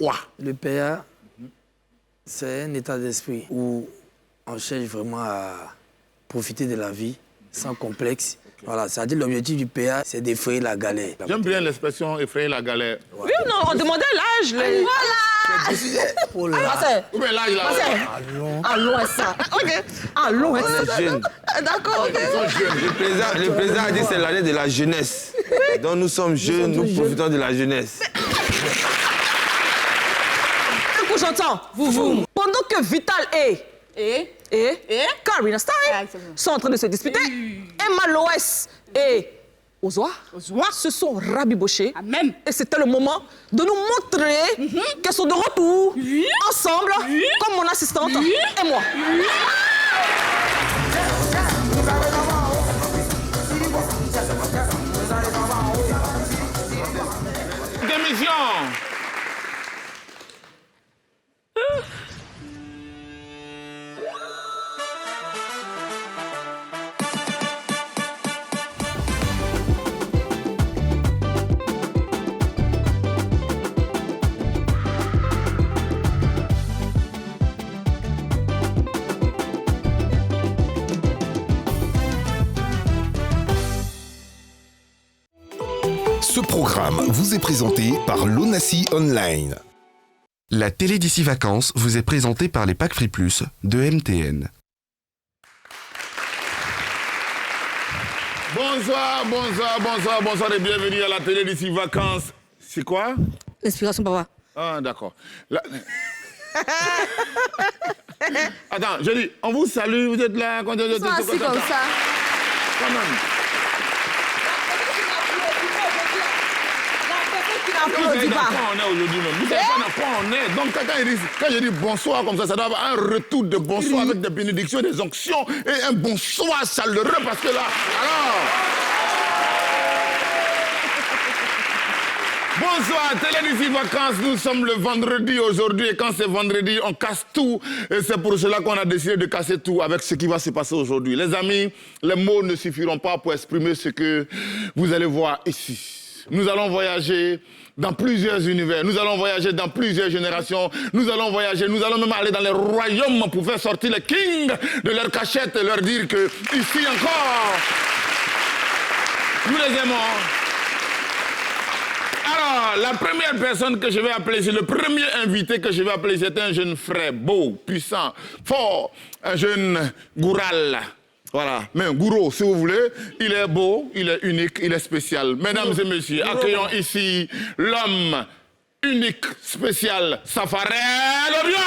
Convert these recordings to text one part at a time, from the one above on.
quoi? Le PA, c'est un état d'esprit où on cherche vraiment à profiter de la vie sans complexe. Voilà, c'est-à-dire l'objectif du PA, c'est d'effrayer la galère. J'aime bien l'expression effrayer la galère. Oui ou non, on demandait l'âge. Voilà. Oh là. Ou bien l'âge là. Allons à ça. Ok. Allons à ça. On est jeunes. D'accord, ok. Le président a dit que c'est l'année de la jeunesse. Donc nous sommes jeunes, nous profitons de la jeunesse. Du coup, j'entends, vous. Pendant que Vital et Karina Stein sont en train de se disputer, Emma Loès et Ozoa se sont rabibochés. Amen. Et c'était le moment de nous montrer qu'elles sont de retour, ensemble, comme mon assistante et moi. Démission. Ce programme vous est présenté par l'Onassi Online. La télé d'ici vacances vous est présentée par les packs Free Plus de MTN. Bonsoir et bienvenue à la télé d'ici vacances. C'est quoi? L'inspiration, papa. Ah, d'accord. Attends, je dis, on vous salue, vous êtes là. Quand Ils sont assis comme ça. Quand même. Vous savez dans quoi on est aujourd'hui même. Vous savez pas dans quoi on est. Donc quand je dis bonsoir comme ça doit avoir un retour de bonsoir avec des bénédictions, des onctions et un bonsoir chaleureux parce que là, alors... Bonsoir, télé d'ici vacances, nous sommes le vendredi aujourd'hui et quand c'est vendredi, on casse tout et c'est pour cela qu'on a décidé de casser tout avec ce qui va se passer aujourd'hui. Les amis, les mots ne suffiront pas pour exprimer ce que vous allez voir ici. Nous allons voyager dans plusieurs univers, nous allons voyager dans plusieurs générations, nous allons voyager, nous allons même aller dans les royaumes pour faire sortir les kings de leur cachette et leur dire que ici encore, nous les aimons. Alors, la première personne que je vais appeler, c'est le premier invité que je vais appeler, c'est un jeune frère beau, puissant, fort, un jeune goural. Voilà, mais un gourou, si vous voulez, il est beau, il est unique, il est spécial. Mesdames et messieurs, accueillons ici l'homme unique, spécial, Safarel Obiang.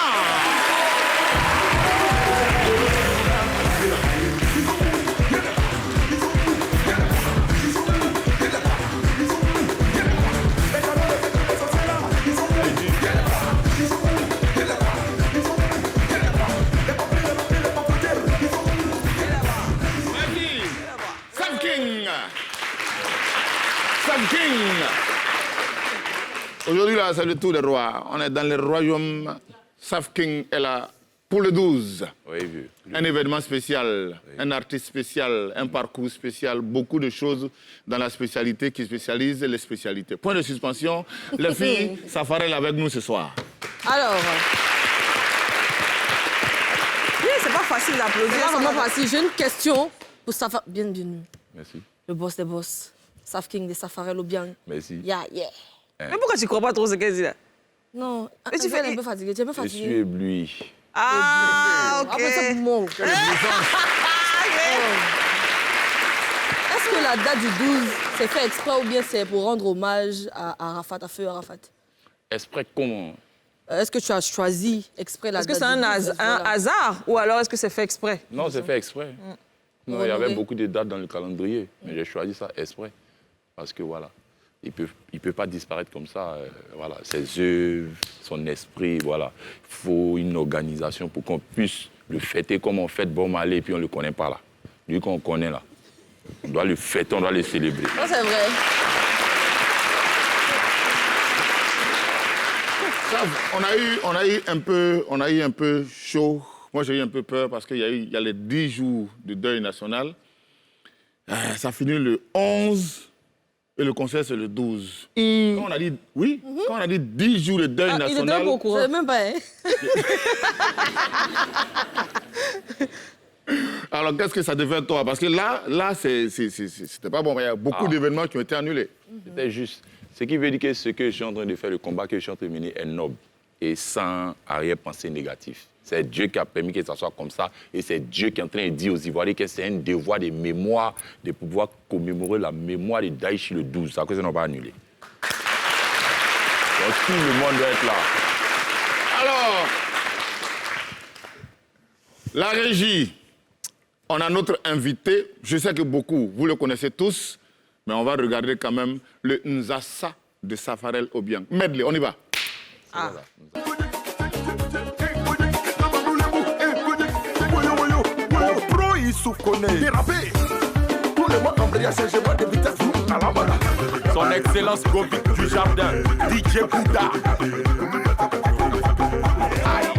Aujourd'hui, là, c'est le tour des rois. On est dans le royaume. Saf King est là pour le 12. Oui, vu. Un événement spécial, un artiste spécial, un parcours spécial, beaucoup de choses dans la spécialité qui spécialise les spécialités. Point de suspension. Les filles, Safarel avec nous ce soir. Alors... Oui, c'est pas facile d'applaudir. C'est pas vraiment facile. J'ai une question pour Safa. Bienvenue. Merci. Le boss des boss. Saf King de Safarel Obiang. Merci. Yeah. Mais pourquoi tu crois pas trop ce qu'elle dit là? Non, Mais tu fais fais- un peu fatigué. Tu es un peu Je suis fatigué. ébloui. Ah, ok. Après ça, pour moi. Est-ce que la date du 12, c'est fait exprès ou bien c'est pour rendre hommage à Arafat, à Feu Arafat? Exprès comment? Est-ce que tu as choisi exprès la Est-ce que date c'est du 12? un Voilà. hasard ou alors est-ce que c'est fait exprès? Non, c'est fait exprès. Non, il y avait beaucoup de dates dans le calendrier, mais j'ai choisi ça exprès. Parce que voilà, il peut pas disparaître comme ça. Voilà, ses œuvres, son esprit, voilà. Il faut une organisation pour qu'on puisse le fêter comme on fête Bob Marley et puis on ne le connaît pas là. Lui qu'on connaît là. On doit le fêter, on doit le célébrer. Non, c'est vrai. On a eu un peu chaud. Moi, j'ai eu un peu peur parce qu'il y a les 10 jours de deuil national. Ça finit le 11 Et le concert, c'est le 12. Quand on a dit, oui, quand on a dit 10 jours de deuil national... Il était pas au courant. Je sais même pas, hein. Alors, qu'est-ce que ça devait toi? Parce que là c'était pas bon. Il y a beaucoup d'événements qui ont été annulés. C'était juste. Ce qui veut dire que ce que je suis en train de faire, le combat que je suis en train de mener est noble et sans arrière-pensée négative. C'est Dieu qui a permis que ça soit comme ça. Et c'est Dieu qui est en train de dire aux Ivoiriens que c'est un devoir de mémoire de pouvoir commémorer la mémoire de Daïchi le 12. C'est à cause qu'ils n'ont pas annulé. Donc tout le monde doit être là. Alors, la régie, on a notre invité. Je sais que beaucoup, vous le connaissez tous, mais on va regarder quand même le Nzassa de Safarel Obiang. Medley, on y va. Ah. Son Excellence Govik du Jardin, DJ Bouddha.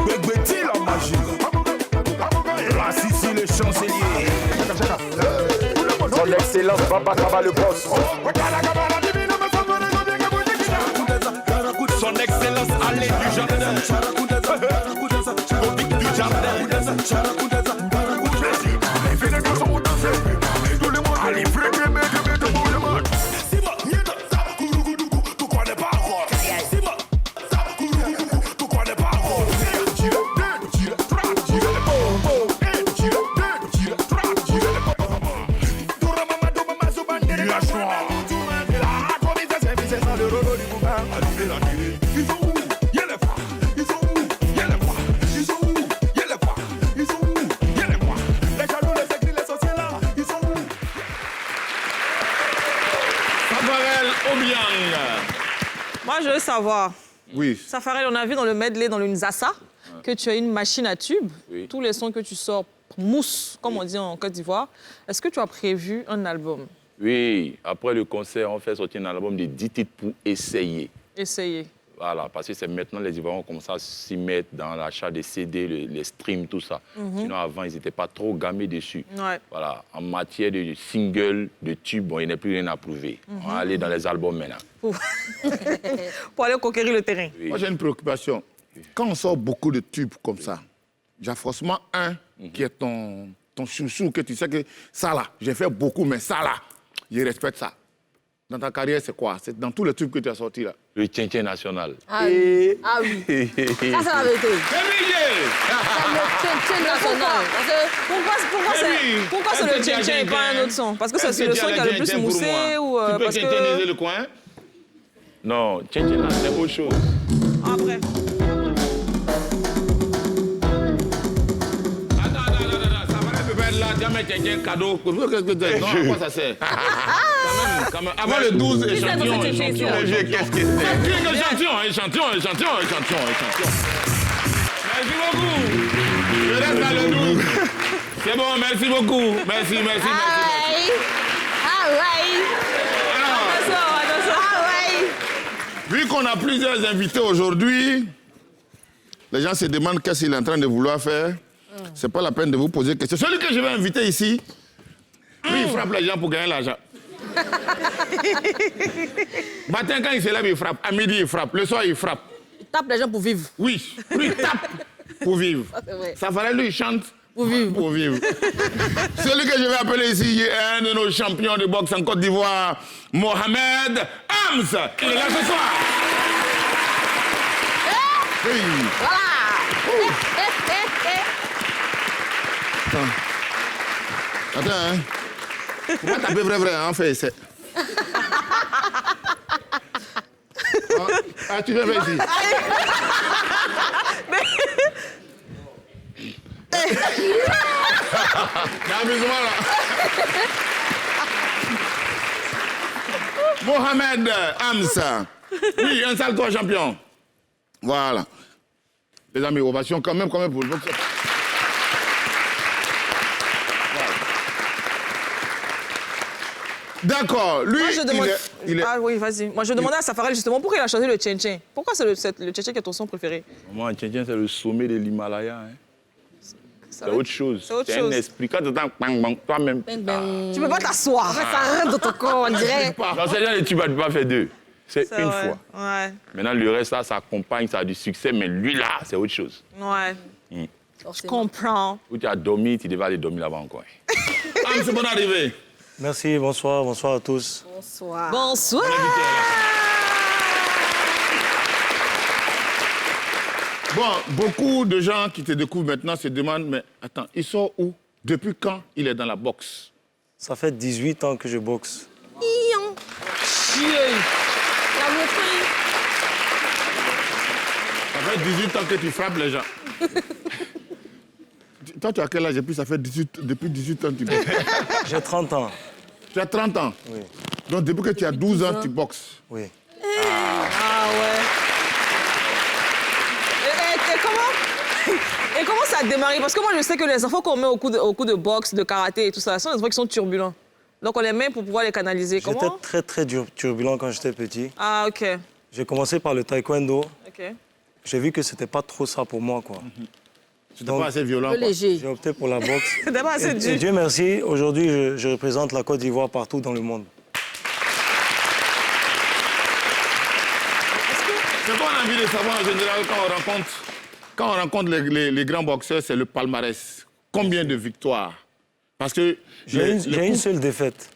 Bégbéti la magie. Racissi le chancelier. Son Excellence Baba Kaba le boss. Son Excellence Allé du Jardin. Govik du Jardin. Moi, je veux savoir. Oui. Safarel, on a vu dans le medley, dans le Nzassa, que tu as une machine à tube. Oui. Tous les sons que tu sors mousse, comme on dit en Côte d'Ivoire. Est-ce que tu as prévu un album? Oui, après le concert, on fait sortir un album de 10 titres pour essayer. Essayez. Voilà, parce que c'est maintenant les Ivoiriens ont commencé à s'y mettre dans l'achat des CD, les streams, tout ça. Sinon, avant, ils n'étaient pas trop gamés dessus. Ouais. Voilà, en matière de singles, de tubes, bon, il n'y a plus rien à prouver. On va aller dans les albums maintenant. Pour aller conquérir le terrain. Oui. Moi, j'ai une préoccupation. Quand on sort beaucoup de tubes comme ça, il y a forcément un qui est ton chouchou, que tu sais que ça là, j'ai fait beaucoup, mais ça là, je respecte ça. Dans ta carrière, c'est quoi? C'est dans tous les tubes que tu as sortis là. Le Tchintchen national. Ah oui. Ah oui. Ça, c'est la vérité. C'est le Tchintchen national. Pourquoi c'est le Tchintchen et pas un autre son? Parce que c'est le son qui a le plus moussé ou tu peux parce tchétchéniser que... le coin? Non, Tchintchen, c'est autre chose. Après. Jamais quelqu'un cadeau. Non, à quoi ça sert? Quand même. Avant le 12, échantillon. Qu'est-ce que c'est? Échantillon. Merci beaucoup. Je reste dans le 12. C'est bon, merci beaucoup. Merci. Vu qu'on a plusieurs invités aujourd'hui, les gens se demandent qu'est-ce qu'il est en train de vouloir faire. C'est pas la peine de vous poser des questions. Celui que je vais inviter ici, lui, il frappe les gens pour gagner l'argent. Matin, quand il se lève, il frappe. À midi, il frappe. Le soir, il frappe. Il tape les gens pour vivre. Oui, lui, il tape pour vivre. Ça fallait lui, il chante pour vivre. Celui que je vais appeler ici est un de nos champions de boxe en Côte d'Ivoire, Mohamed Hams. Il est là ce soir. Oui. Voilà. Attends, hein. Faut pas taper vrai, hein, fait essai. Ah, tu viens ici. Amusement là. Mohamed Hams. Oui, installe-toi champion. Voilà. Les amis, ovation quand même pour le boxeur. D'accord, lui, Moi, je demande... il est... Ah oui, vas-y. Moi, je demandais à Safarel justement pourquoi il a choisi le Tchintchen. Pourquoi c'est le Tchintchen qui est ton son préféré? Moi, Tchintchen, c'est le sommet de l'Himalaya. Hein. C'est autre chose. C'est autre C'est chose. un esprit. Quand tu entends bang, bang, toi-même. Tu peux pas t'asseoir. En fait, ça rentre dans ton corps, on dirait. Non, c'est-à-dire que tu ne vas pas faire deux. C'est une vrai. fois. Ouais. Maintenant, le reste, ça accompagne, ça a du succès, mais lui, là, c'est autre chose. Ouais. Je Forcément. comprends. Où tu as dormi, tu devais aller dormir là-bas encore. C'est bonne arrivée. Merci, bonsoir à tous. Bonsoir. Bonsoir. Bon, beaucoup de gens qui te découvrent maintenant se demandent, mais attends, il sort où? Depuis quand il est dans la boxe? Ça fait 18 ans que je boxe. Chier. La montagne. Ça fait 18 ans que tu frappes les gens. Toi, tu as quel âge? Et puis ça fait depuis 18 ans que tu boxes. J'ai 30 ans. Tu as 30 ans? Oui. Donc depuis que tu as 12 ans, tu boxes. Oui. Ah ouais. Et comment ça a démarré? Parce que moi, je sais que les enfants qu'on met au coup de boxe, de karaté et tout ça, ce sont des enfants qui sont turbulents. Donc on les met pour pouvoir les canaliser. J'étais Comment? très, très turbulent quand j'étais petit. Ah, OK. J'ai commencé par le taekwondo. OK. J'ai vu que c'était pas trop ça pour moi, quoi. C'était pas assez violent. Un peu quoi. léger. J'ai opté pour la boxe. C'était pas assez Et dur. Dieu merci, aujourd'hui, je représente la Côte d'Ivoire partout dans le monde. Ce qu'on a envie de savoir en général quand on rencontre les grands boxeurs, c'est le palmarès. Combien de victoires? Parce que J'ai une seule défaite.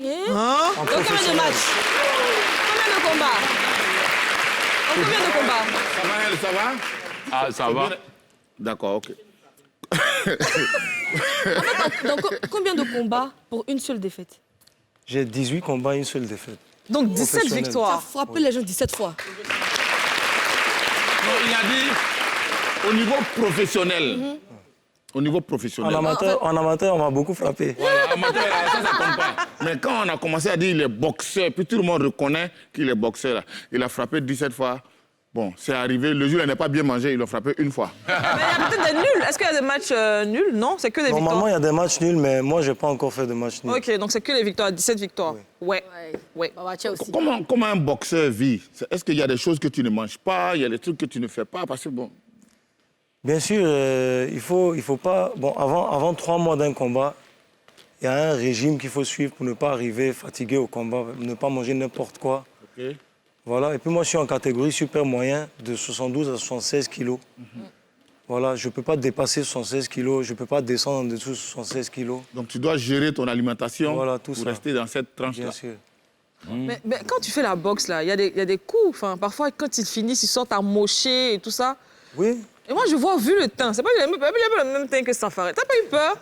Hein? En Donc, combien de professionnel. matchs? Combien de combats? En combien de combats? Ça va? Ah, ça va. D'accord, ok. Donc, combien de combats pour une seule défaite? J'ai 18 combats, une seule défaite. Donc 17 Professionnel. Tu as victoires. frappé les gens 17 fois. Non, il a dit au niveau professionnel. Au niveau professionnel. En amateur, on m'a beaucoup frappé. Voilà, amateur, ça compte pas. Mais quand on a commencé à dire qu'il est boxeur, puis tout le monde reconnaît qu'il est boxeur, il a frappé 17 fois. Bon, c'est arrivé, le jour où il n'a pas bien mangé, il l'a frappé une fois. Mais il y a peut-être des nuls. Est-ce qu'il y a des matchs nuls? Non, c'est que des Normalement, il y victoires. a des matchs nuls, mais moi, je n'ai pas encore fait de match nul. OK, donc c'est que les victoires, 17 victoires. Ouais. Ouais. Babatia aussi. Comment un boxeur vit? Est-ce qu'il y a des choses que tu ne manges pas, il y a des trucs que tu ne fais pas? Parce que bon... Bien sûr, il faut pas... Bon, avant 3 mois d'un combat, il y a un régime qu'il faut suivre pour ne pas arriver fatigué au combat, ne pas manger n'importe quoi. Ok. Voilà, et puis moi, je suis en catégorie super moyen, de 72 à 76 kilos. Voilà, je ne peux pas dépasser 76 kilos, je ne peux pas descendre en dessous de 76 kilos. Donc tu dois gérer ton alimentation Voilà, tout pour ça. rester dans cette tranche-là. Bien sûr. Mais quand tu fais la boxe, là, il y a des coups. Enfin, parfois, quand ils finissent, ils sortent à mocher et tout ça. Oui. Et moi, je vois, vu le teint, c'est pas le même teint que Safari. T'as pas eu peur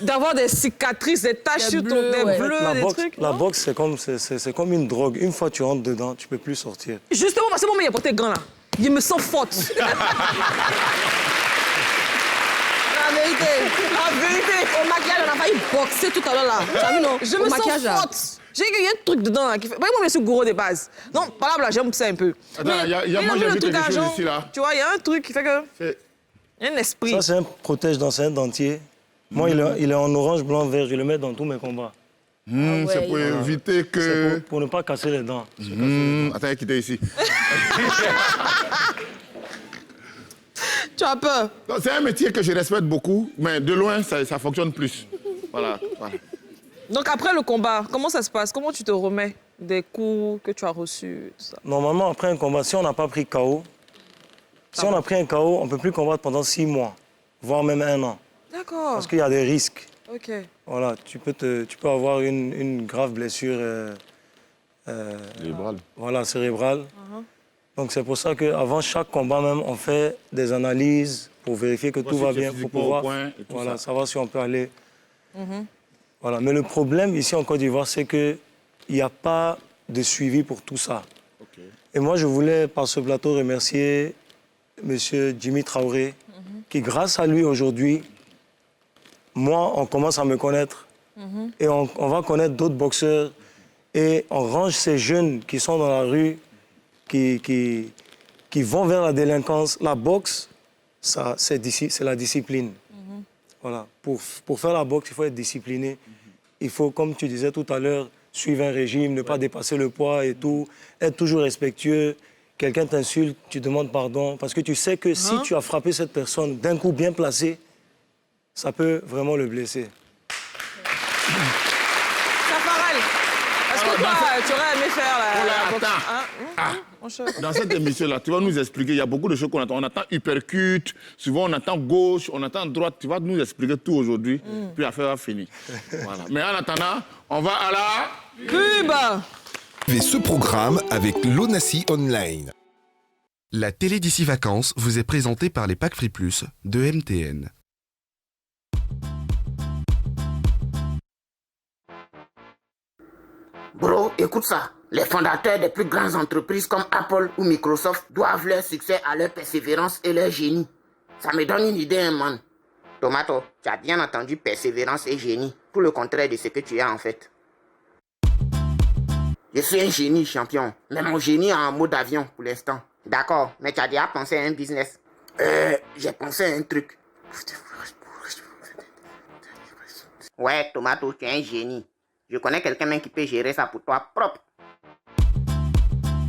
d'avoir des cicatrices, des taches sur ton bleus, des ouais. bleus, des trucs? La non? boxe, c'est comme une drogue. Une fois tu rentres dedans, tu ne peux plus sortir. Justement, parce que moi, il y a porté grand là. Je me sens forte. La vérité. La vérité. Au maquillage, on a failli boxer tout à l'heure là. Tu as vu, non? Je Au me maquillage, sens là. forte. J'ai qu'il y a un truc dedans là qui fait. Moi, je suis gros de base. Non, par là, j'aime ça un peu. Attends, moi, vu j'ai le vu truc quelque chose argent, ici, là. Tu vois, il y a un truc qui fait que. C'est- Il y a un esprit. Ça, c'est un protège-dents, c'est un dentier. Moi, il est en orange, blanc, vert. Je le mets dans tous mes combats. ouais, c'est pour éviter C'est que... pour ne pas casser les dents. Attends, quittez ici. Tu as peur. Non, c'est un métier que je respecte beaucoup, mais de loin, ça fonctionne plus. Voilà. Donc après le combat, comment ça se passe? Comment tu te remets des coups que tu as reçus, tout ça? Normalement, après un combat, si on n'a pas pris KO, si on a pris un KO, on ne peut plus combattre pendant 6 mois, voire même 1 an. D'accord. Parce qu'il y a des risques. OK. Voilà, tu peux avoir une grave blessure cérébrale. Donc c'est pour ça qu'avant chaque combat même, on fait des analyses pour vérifier que tout si va tu es bien, pour physiquement pouvoir au point et tout ça. savoir si on peut aller. Voilà. Mais le problème ici en Côte d'Ivoire, c'est qu'il n'y a pas de suivi pour tout ça. Et moi, je voulais par ce plateau remercier M. Jimmy Traoré, qui grâce à lui aujourd'hui, moi, on commence à me connaître et on va connaître d'autres boxeurs et on range ces jeunes qui sont dans la rue, qui vont vers la délinquance. La boxe, c'est la discipline. Voilà. Pour faire la boxe, il faut être discipliné. Il faut, comme tu disais tout à l'heure, suivre un régime, ne pas dépasser le poids et tout, être toujours respectueux. Quelqu'un t'insulte, tu demandes pardon, parce que tu sais que si tu as frappé cette personne d'un coup bien placé, ça peut vraiment le blesser. Safarel, est-ce que toi, tu aurais aimé faire la boxe, Dans cette émission-là, tu vas nous expliquer, il y a beaucoup de choses qu'on entend. On entend uppercut, souvent on entend gauche, on entend droite. Tu vas nous expliquer tout aujourd'hui, puis l'affaire va finir. Voilà. Mais en attendant, on va à la... pub. Suivez ce programme avec l'ONACI Online. La télé d'ici vacances vous est présentée par les packs Free Plus de MTN. Bro, écoute ça. Les fondateurs des plus grandes entreprises comme Apple ou Microsoft doivent leur succès à leur persévérance et leur génie. Ça me donne une idée, hein, man. Tomato, tu as bien entendu persévérance et génie. Tout le contraire de ce que tu as en fait. Je suis un génie, champion. Mais mon génie est en mode avion pour l'instant. D'accord, mais tu as déjà pensé à un business. J'ai pensé à un truc. Ouais, Tomato, tu es un génie. Je connais quelqu'un même qui peut gérer ça pour toi propre.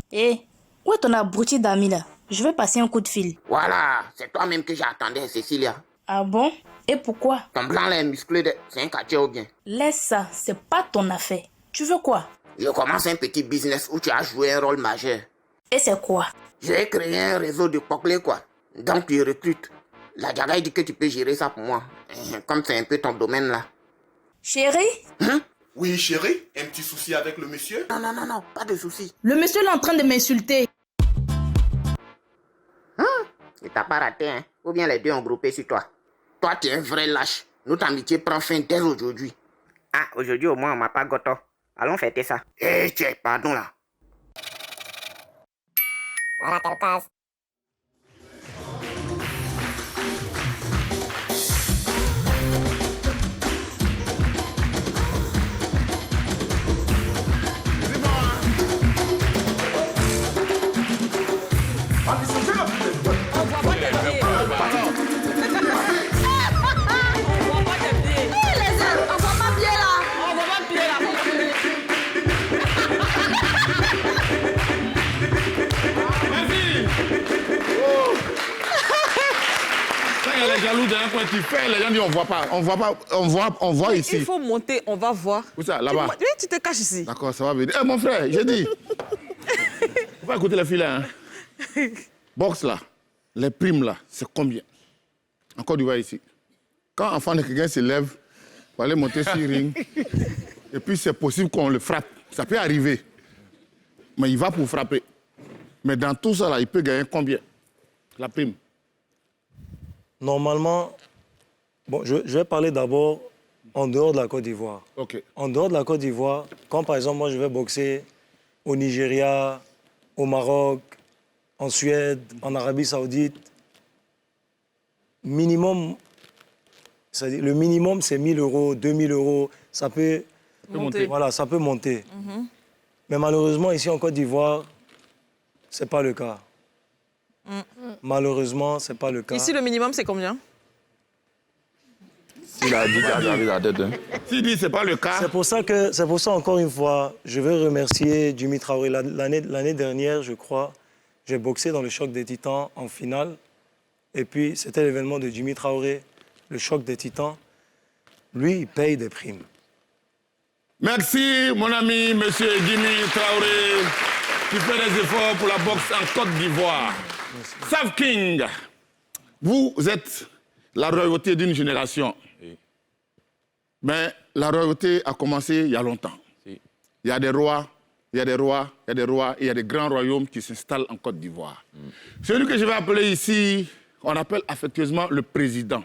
Hé, où est ton abruti d'amis là? Je vais passer un coup de fil. Voilà, c'est toi-même que j'attendais, Cécilia. Ah bon? Et pourquoi? Ton blanc là est musclé, c'est un quartier ou bien? Laisse ça, c'est pas ton affaire. Tu veux quoi? Je commence un petit business où tu as joué un rôle majeur. Et c'est quoi? J'ai créé un réseau de coquelets, quoi. Donc tu recrutes. La Diaga dit que tu peux gérer ça pour moi. Comme c'est un peu ton domaine là. Chérie? Hein? Oui, chérie, un petit souci avec le monsieur? Non, pas de souci. Le monsieur est en train de m'insulter. Il t'a pas raté, hein? Ou bien les deux ont groupé sur toi. Toi, tu es un vrai lâche. Notre amitié prend fin dès aujourd'hui. Ah, aujourd'hui au moins on m'a pas gâteau. Allons fêter ça. Eh, tiens, pardon là. Voilà, quelle case. Les jaloux d'un point, tu fais, les gens disent on voit ici. Il faut monter, on va voir. Où ça, là-bas? Oui, tu te caches ici. D'accord, ça va venir. Eh, mon frère, j'ai dit. Faut pas écouter les filles là. Hein. Boxe là, les primes là, c'est combien? En Côte d'Ivoire ici. Quand un enfant de quelqu'un se lève, pour aller monter sur le ring, et puis c'est possible qu'on le frappe. Ça peut arriver. Mais il va pour frapper. Mais dans tout ça là, il peut gagner combien? La prime? Normalement, bon, je vais parler d'abord en dehors de la Côte d'Ivoire. Ok. En dehors de la Côte d'Ivoire, quand par exemple moi je vais boxer au Nigeria, au Maroc, en Suède, en Arabie Saoudite, minimum, c'est-à-dire le minimum c'est 1 000 euros, 2 000 euros, ça peut monter. Voilà, ça peut monter. Mais malheureusement ici en Côte d'Ivoire, c'est pas le cas. Malheureusement, c'est pas le cas. Ici, le minimum, c'est combien? S'il a dit qu'il a gardé la tête. Hein. S'il dit que ce n'est pas le cas. C'est pour ça, encore une fois, je veux remercier Jimmy Traoré. L'année dernière, je crois, j'ai boxé dans le Choc des Titans en finale. Et puis, c'était l'événement de Jimmy Traoré, le Choc des Titans. Lui, il paye des primes. Merci, mon ami, monsieur Jimmy Traoré, qui fait des efforts pour la boxe en Côte d'Ivoire. Sav King, vous êtes la royauté d'une génération. Oui. Mais la royauté a commencé il y a longtemps. Oui. Il y a des rois, il y a des rois, il y a des rois, et il y a des grands royaumes qui s'installent en Côte d'Ivoire. Celui que je vais appeler ici, on appelle affectueusement le président.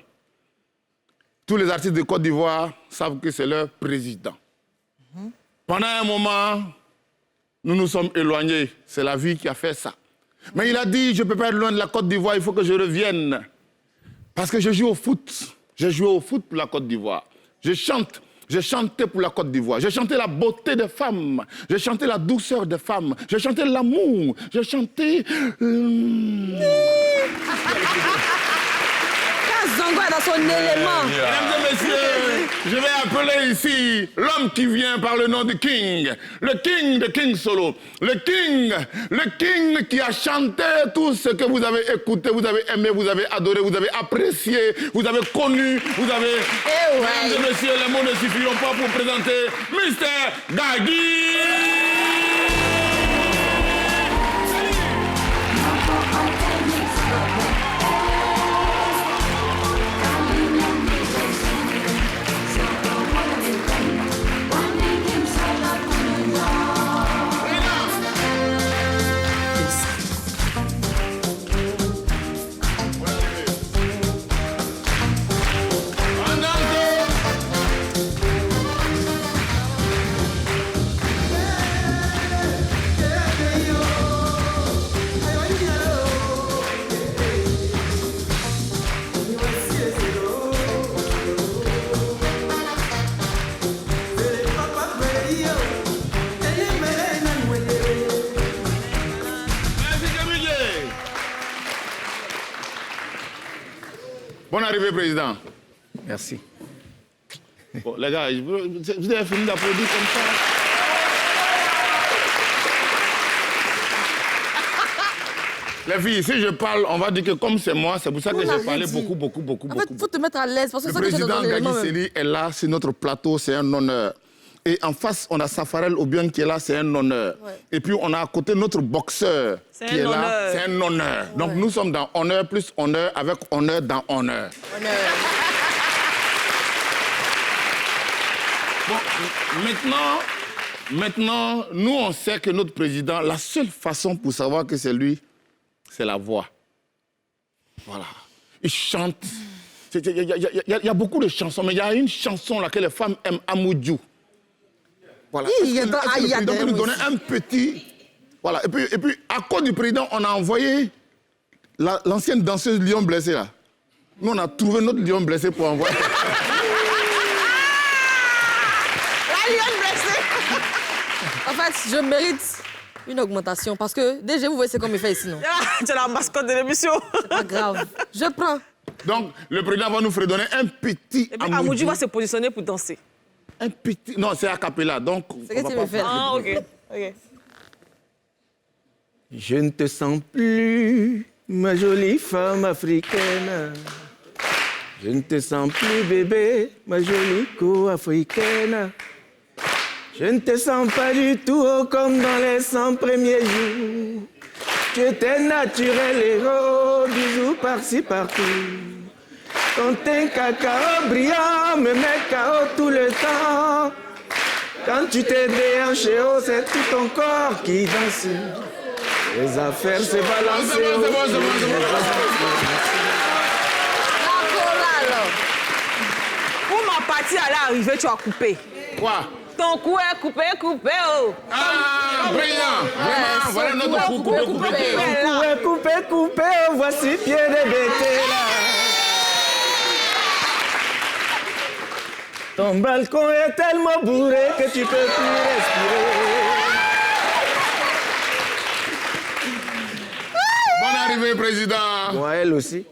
Tous les artistes de Côte d'Ivoire savent que c'est leur président. Pendant un moment, nous nous sommes éloignés. C'est la vie qui a fait ça. Mais il a dit, je ne peux pas être loin de la Côte d'Ivoire, il faut que je revienne. Parce que je joue au foot. J'ai joué au foot pour la Côte d'Ivoire. Je chante. J'ai chanté pour la Côte d'Ivoire. J'ai chanté la beauté des femmes. J'ai chanté la douceur des femmes. J'ai chanté l'amour. J'ai chanté... Congo est dans son élément. Mesdames et messieurs, je vais appeler ici l'homme qui vient par le nom de King. Le King de King Solo. Le King qui a chanté tout ce que vous avez écouté, vous avez aimé, vous avez adoré, vous avez apprécié, vous avez connu, vous avez... Mesdames et messieurs, les mots ne suffiront pas pour présenter Mr. Gagui. Bonne arrivée, Président. Merci. Bon, les gars, vous avez fini d'applaudir comme ça. Les filles, si je parle, on va dire que comme c'est moi, c'est pour ça que j'ai parlé beaucoup. En fait, il faut te mettre à l'aise. Le président Gagui Sely est là, c'est notre plateau, c'est un honneur. Et en face, on a Safarel Obiang qui est là, c'est un honneur. Ouais. Et puis, on a à côté notre boxeur qui est là, c'est un honneur. Donc, nous sommes dans honneur plus honneur avec honneur dans honneur. Bon, maintenant, nous, on sait que notre président, la seule façon pour savoir que c'est lui, c'est la voix. Voilà. Il chante. Il y a beaucoup de chansons, mais il y a une chanson là que les femmes aiment, Amoudjou. Voilà. Le président nous donner un petit... Voilà. Et puis, à cause du président, on a envoyé l'ancienne danseuse lion blessée, là. Nous, on a trouvé notre lion blessé pour envoyer. La lion blessée. En fait, je mérite une augmentation parce que déjà, vous voyez ce qu'on me fait ici, non? Tu es la mascotte de l'émission. C'est pas grave. Je prends. Donc, le président va nous fredonner un petit... Et puis, Amoudjou va se positionner pour danser. Un petit... Non, c'est a cappella, donc... C'est ce que tu veux faire. Ah, OK. Je ne te sens plus, ma jolie femme africaine. Je ne te sens plus, bébé, ma jolie co-africaine. Je ne te sens pas du tout comme dans les 100 premiers jours. Tu étais naturel héros, bisous par-ci, partout. Ton teint cacao brillant me met KO tout le temps. Quand tu t'es déhanché, oh, c'est tout ton corps qui danse. Les affaires se balancent. C'est bon. Pour ma partie à l'arrivée, tu as coupé. Quoi? Ton cou est coupé, oh. Ah, brillant. Vraiment, voilà notre cou coupé. Ton cou est coupé, oh, voici pied de bêté là. Ton balcon est tellement bourré que tu peux plus respirer. Bonne arrivée, président. Moi, elle aussi.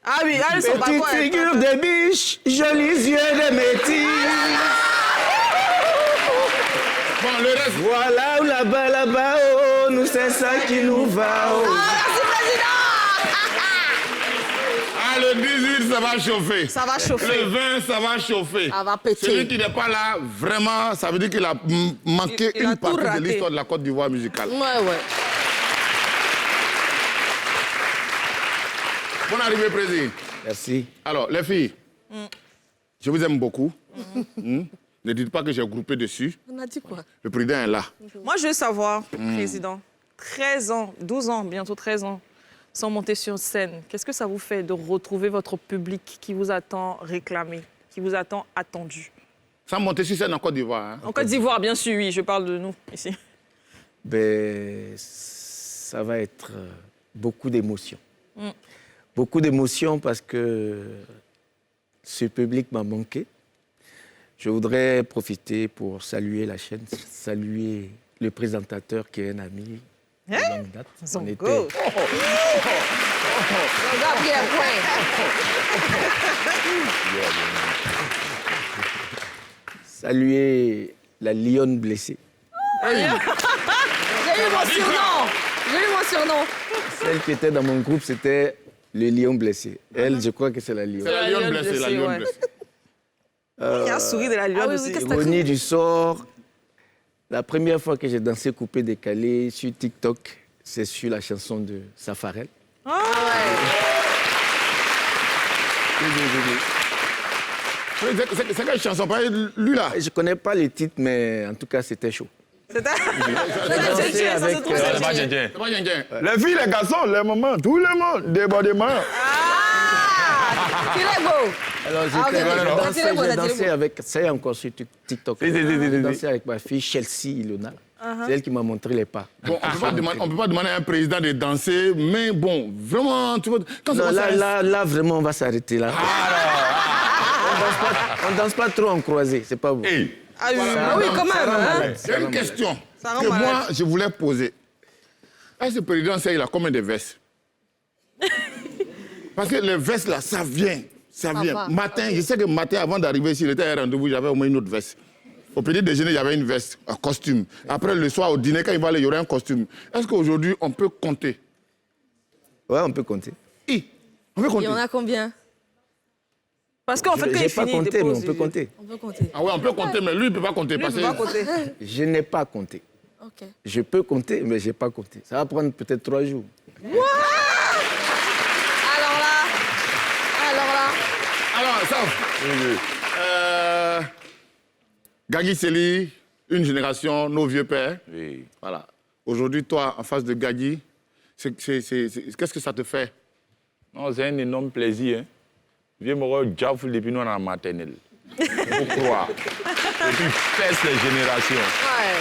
Ah oui, elle son balcon. Petite figure de biche, jolis yeux de métis. Bon, le reste. Voilà, là-bas, oh, nous c'est ça qui nous va. Oh. Merci, président. Ah, le 18, ça va chauffer. Ça va chauffer. Le 20, ça va chauffer. Ça va péter. Celui qui n'est pas là, vraiment, ça veut dire qu'il a manqué une partie de l'histoire de la Côte d'Ivoire musicale. Ouais. Bonne arrivée, président. Merci. Alors, les filles, je vous aime beaucoup. Ne dites pas que j'ai groupé dessus. On a dit quoi? Le président est là. Moi, je veux savoir, président, 13 ans, 12 ans, bientôt 13 ans, sans monter sur scène, qu'est-ce que ça vous fait de retrouver votre public qui vous attend réclamé, qui vous attend attendu? Sans monter sur scène en Côte d'Ivoire. Hein? En Côte d'Ivoire, bien sûr, oui, je parle de nous, ici. Ben, ça va être beaucoup d'émotions. Beaucoup d'émotions parce que ce public m'a manqué. Je voudrais profiter pour saluer la chaîne, saluer le présentateur qui est un ami de longue date. On était... Le gars a pris un point. Saluer la lionne blessée. J'ai eu mon surnom. J'ai eu mon surnom. Celle qui était dans mon groupe, c'était le lion blessé. Elle, je crois que c'est la lionne. C'est la lionne blessée, la lionne blessée. Il y a un sourire de la lionne aussi. Ironie du sort, la première fois que j'ai dansé coupé décalé sur TikTok, c'est sur la chanson de Safarel. Ah C'est quelle chanson? Pas lui là? Je connais pas les titres, mais en tout cas, c'était chaud. C'était dansé avec... C'est pas Djendjen. C'est pas Djendjen. Les filles, les garçons, les mamans, tout le monde, débordement. Tu l'es beau. Alors, j'ai dansé avec... C'est encore sur TikTok. J'ai dansé avec ma fille Chelsea Ilona. C'est elle qui m'a montré les pas. Bon, on ne peut pas demander à un président de danser, mais bon, vraiment, tu vois... Quand non, là, vraiment, on va s'arrêter là. On danse pas trop en croisée, c'est pas bon. Hey. Ah oui, quand même. Il y a une question que moi, je voulais poser. Est-ce que le président sait, il a combien de vestes? Parce que les vestes, là, ça vient. Ça vient. Matin, je sais que matin, avant d'arriver ici, il était à un rendez-vous, j'avais au moins une autre veste. Au petit déjeuner, il y avait une veste, un costume. Après, le soir, au dîner, quand il va aller, il y aurait un costume. Est-ce qu'aujourd'hui, on peut compter? Ouais, on peut compter. On peut compter. Il y en a combien? Parce qu'en fait, quand il finit, il dépose. Mais on peut compter. On peut compter. Ah ouais, on peut compter, mais lui, il ne peut pas compter. Lui, il peut pas compter. Je n'ai pas compté. Ok. Je peux compter, mais je n'ai pas compté. Ça va prendre peut-être 3 jours. Alors là. Alors, ça. Gagui Sely, une génération, nos vieux pères. Oui. Voilà. Aujourd'hui, toi, en face de Gagui, qu'est-ce que ça te fait? Non, c'est un énorme plaisir. Hein. Viens me voir, Diafou, depuis nous, on est en maternelle. Il faut croire. Et puis, il pèse les générations. Ouais.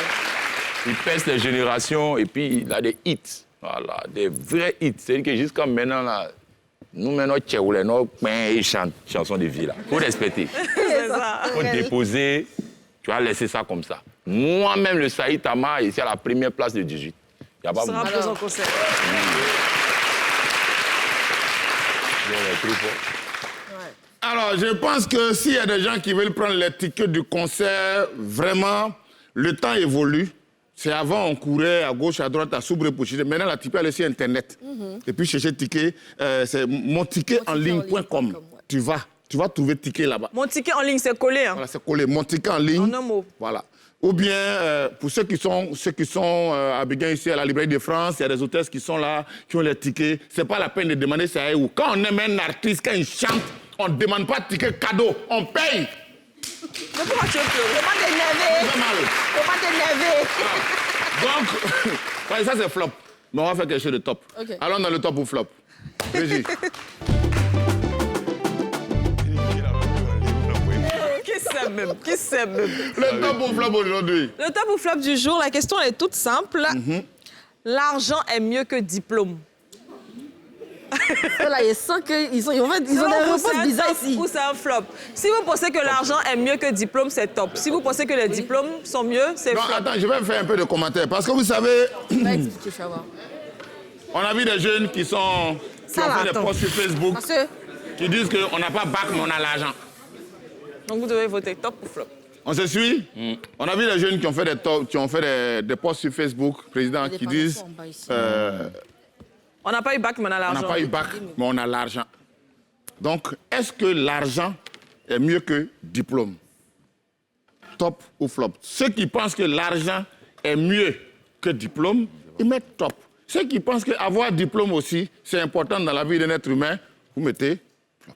Il pèse les générations et puis il a des hits. Voilà, des vrais hits. C'est-à-dire que jusqu'à maintenant, là, nous, maintenant, Tchéoulé, nos ils chantent chansons de vie, là. Il faut respecter. C'est ça. Il faut déposer. Tu vas laisser ça comme ça. Moi-même, le Saïd Tama, ici à la première place de 18. Il n'y a pas Ça sera plus en concert. Alors, je pense que s'il y a des gens qui veulent prendre les tickets du concert, vraiment, le temps évolue. C'est avant, on courait à gauche, à droite, à Soubre pour chercher. Maintenant, tu peux aller sur Internet. Et puis chercher ticket. C'est monticketenligne.com. Tu vas trouver ticket là-bas. Mon ticket en ligne, c'est collé. Hein. Voilà, c'est collé. Mon ticket en ligne. En un mot. Voilà. Ou bien, pour ceux qui sont à Béguin, ici, à la Librairie de France, il y a des hôtesses qui sont là, qui ont les tickets. C'est pas la peine de demander ça à eux. Quand on aime un artiste, quand il chante, on ne demande pas de ticket cadeau, on paye. Mais pourquoi tu veux pleurer? Faut pas t'énerver. Faut pas t'énerver. Donc, ça c'est flop. Mais on va faire quelque chose de top. Okay. Allons dans le top ou flop. Brigitte. Qui sait même? Le top ou flop aujourd'hui? Le top ou flop du jour, la question elle est toute simple. L'argent est mieux que diplôme. Là, il sent qu'ils ont des réponses bizarres ici. Ou c'est un flop. Si vous pensez que l'argent est mieux que diplôme, c'est top. Si vous pensez que les diplômes sont mieux, c'est flop. Attends, je vais faire un peu de commentaires. Parce que vous savez, on a vu des jeunes qui ont fait des posts sur Facebook qui disent qu'on n'a pas bac, mais on a l'argent. Donc vous devez voter top ou flop. On se suit? On a vu des jeunes qui ont fait des posts sur Facebook, président, qui disent... On n'a pas eu bac, mais on a l'argent. On n'a pas eu bac, mais on a l'argent. Donc, est-ce que l'argent est mieux que diplôme? Top ou flop? Ceux qui pensent que l'argent est mieux que diplôme, ils mettent top. Ceux qui pensent qu'avoir diplôme aussi, c'est important dans la vie d'un être humain, vous mettez flop.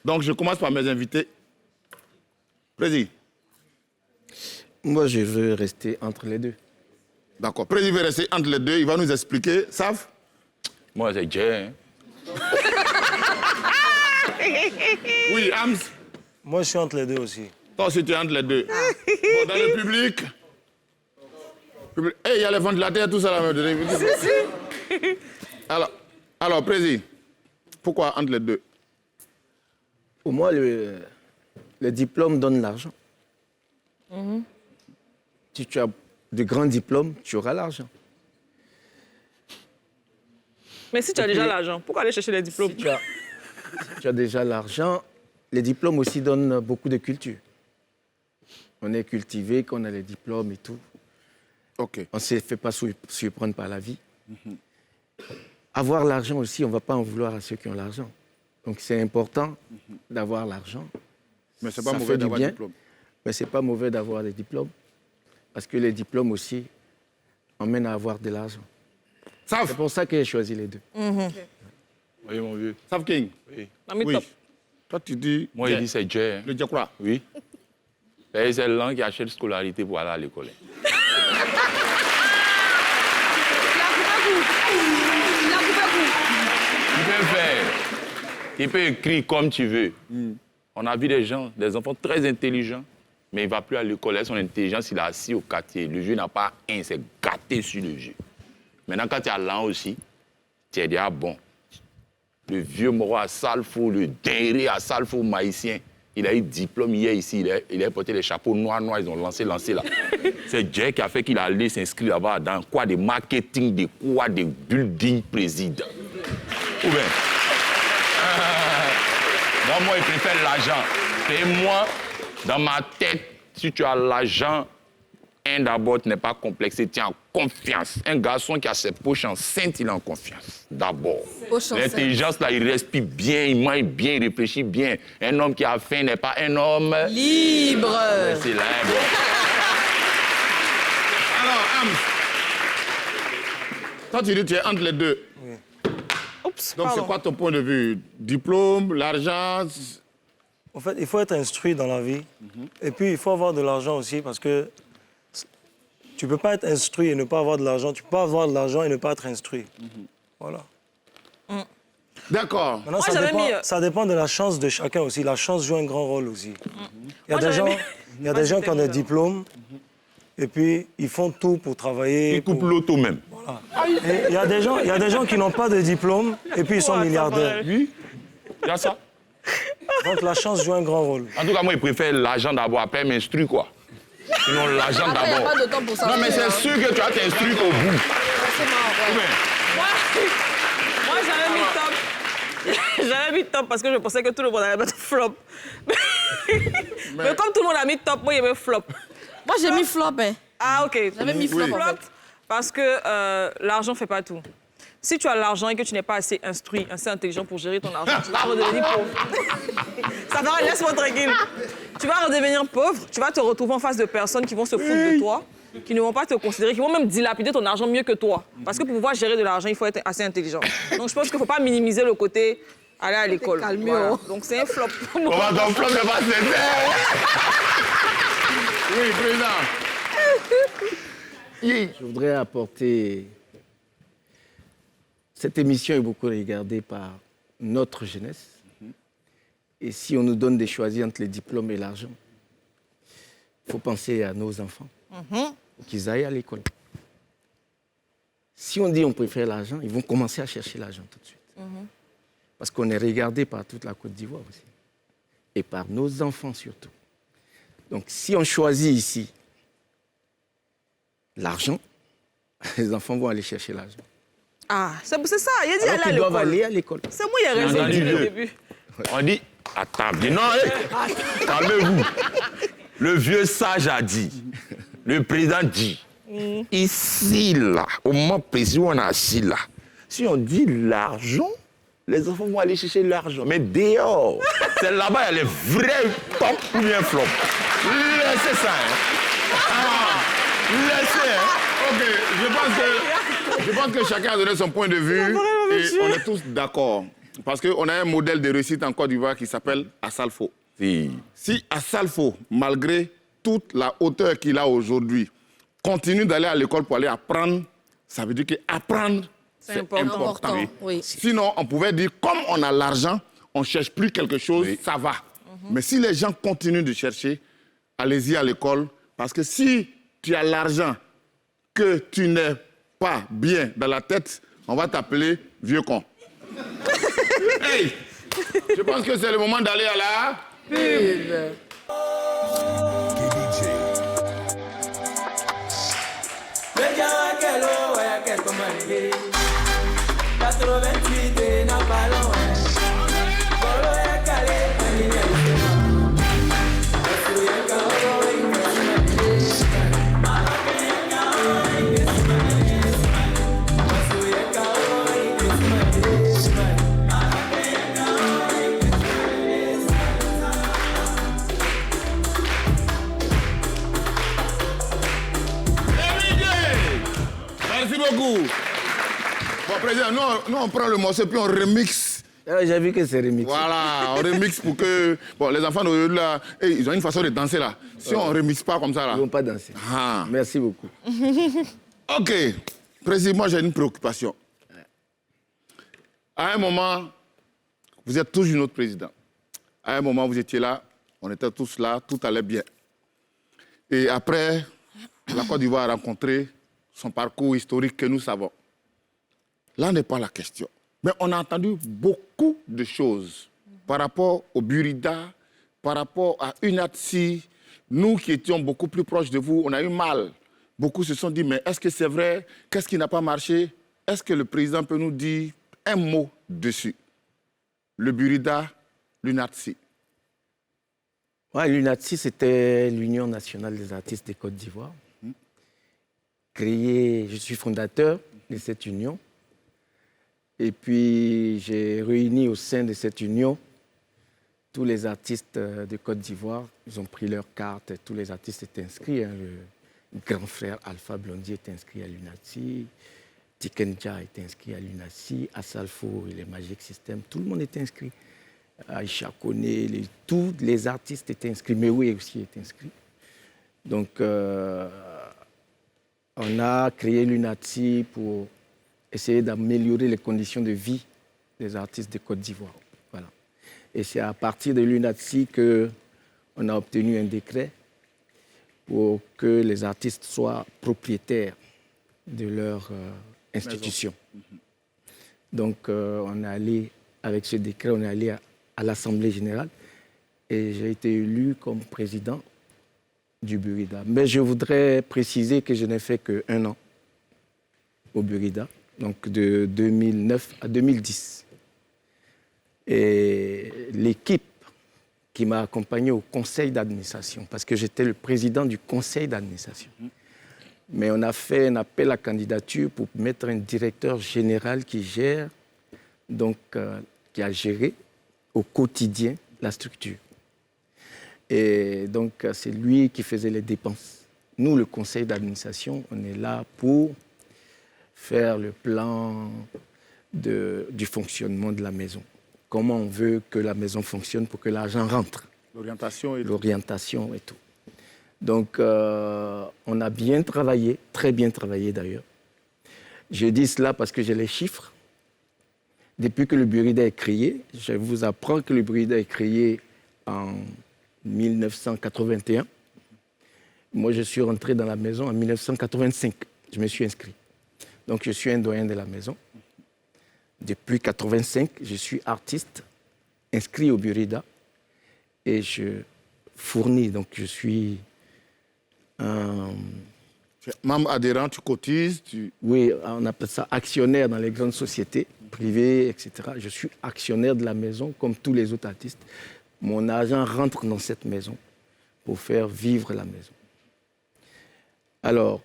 Donc, je commence par mes invités. Président. Moi, je veux rester entre les deux. D'accord. Président veut rester entre les deux. Il va nous expliquer. Sav? Moi, c'est Jay. Hein. Oui, Hams? Moi, je suis entre les deux aussi. Toi aussi, tu es entre les deux. Bon, dans le public... il y a les ventilateurs, tout ça là. Alors, Président, pourquoi entre les deux? Pour moi, le diplôme donne l'argent. Si tu as de grands diplômes, tu auras l'argent. Mais si tu as déjà l'argent, pourquoi aller chercher les diplômes? Si tu as déjà l'argent, les diplômes aussi donnent beaucoup de culture. On est cultivé, qu'on a les diplômes et tout. Ok. On ne se fait pas surprendre par la vie. Avoir l'argent aussi, on ne va pas en vouloir à ceux qui ont l'argent. Donc c'est important d'avoir l'argent. Mais ce n'est pas mauvais d'avoir des diplômes. Mais ce n'est pas mauvais d'avoir des diplômes. Parce que les diplômes aussi emmènent à avoir de l'argent. C'est pour ça que j'ai choisi les deux. Oui, mon vieux. Sav King. Oui. Oui. Toi, tu dis... Moi, il dit c'est Jay. Hein. Le Jay quoi? Oui. C'est l'un qui achète scolarité pour aller à l'école. Tu peux faire. Tu peux écrire comme tu veux. On a vu des gens, des enfants très intelligents, mais il ne va plus à l'école. Son intelligence, il est assis au quartier. Le vieux n'a pas un, c'est gâté sur le vieux. Maintenant, quand tu as l'an aussi, tu es déjà bon. Le vieux moro à Salfo, le dernier à Salfo maïsien, il a eu diplôme hier ici, il a porté les chapeaux noirs, ils ont lancé là. C'est Jay qui a fait qu'il allait s'inscrire là-bas dans quoi des marketing, des quoi des building président. Ou bien, moi, il préfère l'argent. Et moi, dans ma tête, si tu as l'argent, d'abord, tu n'es pas complexé, tu es en confiance. Un garçon qui a ses poches enceintes, il est en confiance. D'abord. L'intelligence, là, il respire bien, il mange bien, il réfléchit bien. Un homme qui a faim n'est pas un homme... libre. C'est libre. Alors, Ams, toi, tu dis que tu es entre les deux. Oui. Oups, donc, c'est quoi ton point de vue? Diplôme, l'argent? En fait, il faut être instruit dans la vie. Et puis, il faut avoir de l'argent aussi parce que tu ne peux pas être instruit et ne pas avoir de l'argent. Tu peux pas avoir de l'argent et ne pas être instruit. Voilà. D'accord. Maintenant, ça dépend de la chance de chacun aussi. La chance joue un grand rôle aussi. Il y a des gens qui ont des diplômes et puis ils font tout pour travailler. Ils coupent l'auto même. Voilà. Et il y a des gens qui n'ont pas de diplôme et puis ils sont milliardaires. Oui, il y a ça. Donc la chance joue un grand rôle. En tout cas, moi, je préfère l'argent d'abord, après m'instruire, quoi. Sinon, l'argent d'abord. Il n'y a pas de temps pour ça. Non, mais c'est sûr que tu vas t'instruire au bout. Moi, j'avais mis top. J'avais mis top parce que je pensais que tout le monde allait mettre flop. Mais comme tout le monde a mis top, moi, il y avait flop. Moi, j'ai mis flop, hein. Ah, OK. J'avais mis flop, en fait. Parce que l'argent ne fait pas tout. Si tu as l'argent et que tu n'es pas assez instruit, assez intelligent pour gérer ton argent, tu vas redevenir pauvre. Ça va, laisse-moi tranquille. Tu vas redevenir pauvre, tu vas te retrouver en face de personnes qui vont se foutre de toi, qui ne vont pas te considérer, qui vont même dilapider ton argent mieux que toi. Parce que pour pouvoir gérer de l'argent, il faut être assez intelligent. Donc je pense qu'il ne faut pas minimiser le côté aller à l'école. Voilà. Donc c'est un flop. On va dans le flop, mais pas Oui, président. Je voudrais apporter... Cette émission est beaucoup regardée par notre jeunesse. Et si on nous donne des choix entre les diplômes et l'argent, il faut penser à nos enfants, qu'ils aillent à l'école. Si on dit on préfère l'argent, ils vont commencer à chercher l'argent tout de suite. Parce qu'on est regardé par toute la Côte d'Ivoire aussi. Et par nos enfants surtout. Donc si on choisit ici l'argent, les enfants vont aller chercher l'argent. Ah, c'est ça, il a dit alors qu'ils doivent aller à l'école. C'est moi, il a raison depuis le début. On dit, attends, bien, non, calmez-vous. Le vieux sage a dit, le président dit, ici, là, au moment précis où on est assis là, si on dit l'argent, les enfants vont aller chercher l'argent. Mais dehors, c'est là-bas, il y a les vrais top ou bien flop. Laissez ça, hein. Laissez, hein. OK, je pense que chacun a donné son point de vue et on est tous d'accord. Parce qu'on a un modèle de réussite en Côte d'Ivoire qui s'appelle Assalfo. Si Assalfo, malgré toute la hauteur qu'il a aujourd'hui, continue d'aller à l'école pour aller apprendre, ça veut dire qu'apprendre, c'est important. Oui. Sinon, on pouvait dire, comme on a l'argent, on ne cherche plus quelque chose, ça va. Mais si les gens continuent de chercher, allez-y à l'école. Parce que si tu as l'argent, que tu n'es pas bien dans la tête, on va t'appeler vieux con. Hey, je pense que c'est le moment d'aller à la pub. 88 et n'a pas loin. Bolo ya kale, manini ya isema. Basu ya kao, ikesima nisema. Malake ya kao, ikesima nisema. Basu ya kao, ikesima nisema. Malake ya kao, ikesima nisema. Merci beaucoup. Bon, président, nous on prend le morceau puis on remix. J'ai vu que c'est remix. Voilà, on remix pour que... Bon, les enfants, là, ils ont une façon de danser, là. Si on ne remix pas comme ça, là... Ils ne vont pas danser. Ah. Merci beaucoup. OK. Président, moi, j'ai une préoccupation. À un moment, vous êtes toujours notre président. À un moment, vous étiez là, on était tous là, tout allait bien. Et après, la Côte d'Ivoire a rencontré son parcours historique que nous savons. Là n'est pas la question. Mais on a entendu beaucoup de choses par rapport au Burida, par rapport à UNATSI. Nous qui étions beaucoup plus proches de vous, on a eu mal. Beaucoup se sont dit, mais est-ce que c'est vrai? Qu'est-ce qui n'a pas marché? Est-ce que le président peut nous dire un mot dessus? Le Burida, l'UNATSI. Ouais, l'UNATSI, c'était l'Union nationale des artistes de Côte d'Ivoire. Je suis fondateur de cette union. Et puis, j'ai réuni au sein de cette union tous les artistes de Côte d'Ivoire. Ils ont pris leur carte, tous les artistes étaient inscrits. Le grand frère Alpha Blondy est inscrit à l'UNATSI, Tikenja est inscrit à l'UNATSI, Assalfo et les Magic System, tout le monde est inscrit. Aïcha Kone, tous les artistes étaient inscrits, Mewe aussi est inscrit. Donc, on a créé l'UNATSI pour essayer d'améliorer les conditions de vie des artistes de Côte d'Ivoire. Voilà. Et c'est à partir de l'UNATSI qu'on a obtenu un décret pour que les artistes soient propriétaires de leur institution. Donc, on est allé, avec ce décret, on est allé à l'Assemblée générale et j'ai été élu comme président du Burida. Mais je voudrais préciser que je n'ai fait qu'1 an au Burida, donc de 2009 à 2010. Et l'équipe qui m'a accompagné au conseil d'administration, parce que j'étais le président du conseil d'administration. Mais on a fait un appel à candidature pour mettre un directeur général qui gère, donc qui a géré au quotidien la structure. Et donc c'est lui qui faisait les dépenses. Nous, le conseil d'administration, on est là pour faire le plan du fonctionnement de la maison. Comment on veut que la maison fonctionne pour que l'argent rentre. L'orientation et tout. Donc, on a bien travaillé, très bien travaillé d'ailleurs. Je dis cela parce que j'ai les chiffres. Depuis que le Burida est créé, je vous apprends que le Burida est créé en 1981. Moi, je suis rentré dans la maison en 1985. Je me suis inscrit. Donc, je suis un doyen de la maison. Depuis 1985, je suis artiste, inscrit au Burida. Et je fournis, donc je suis membre adhérent, tu cotises Oui, on appelle ça actionnaire dans les grandes sociétés privées, etc. Je suis actionnaire de la maison, comme tous les autres artistes. Mon argent rentre dans cette maison pour faire vivre la maison. Alors,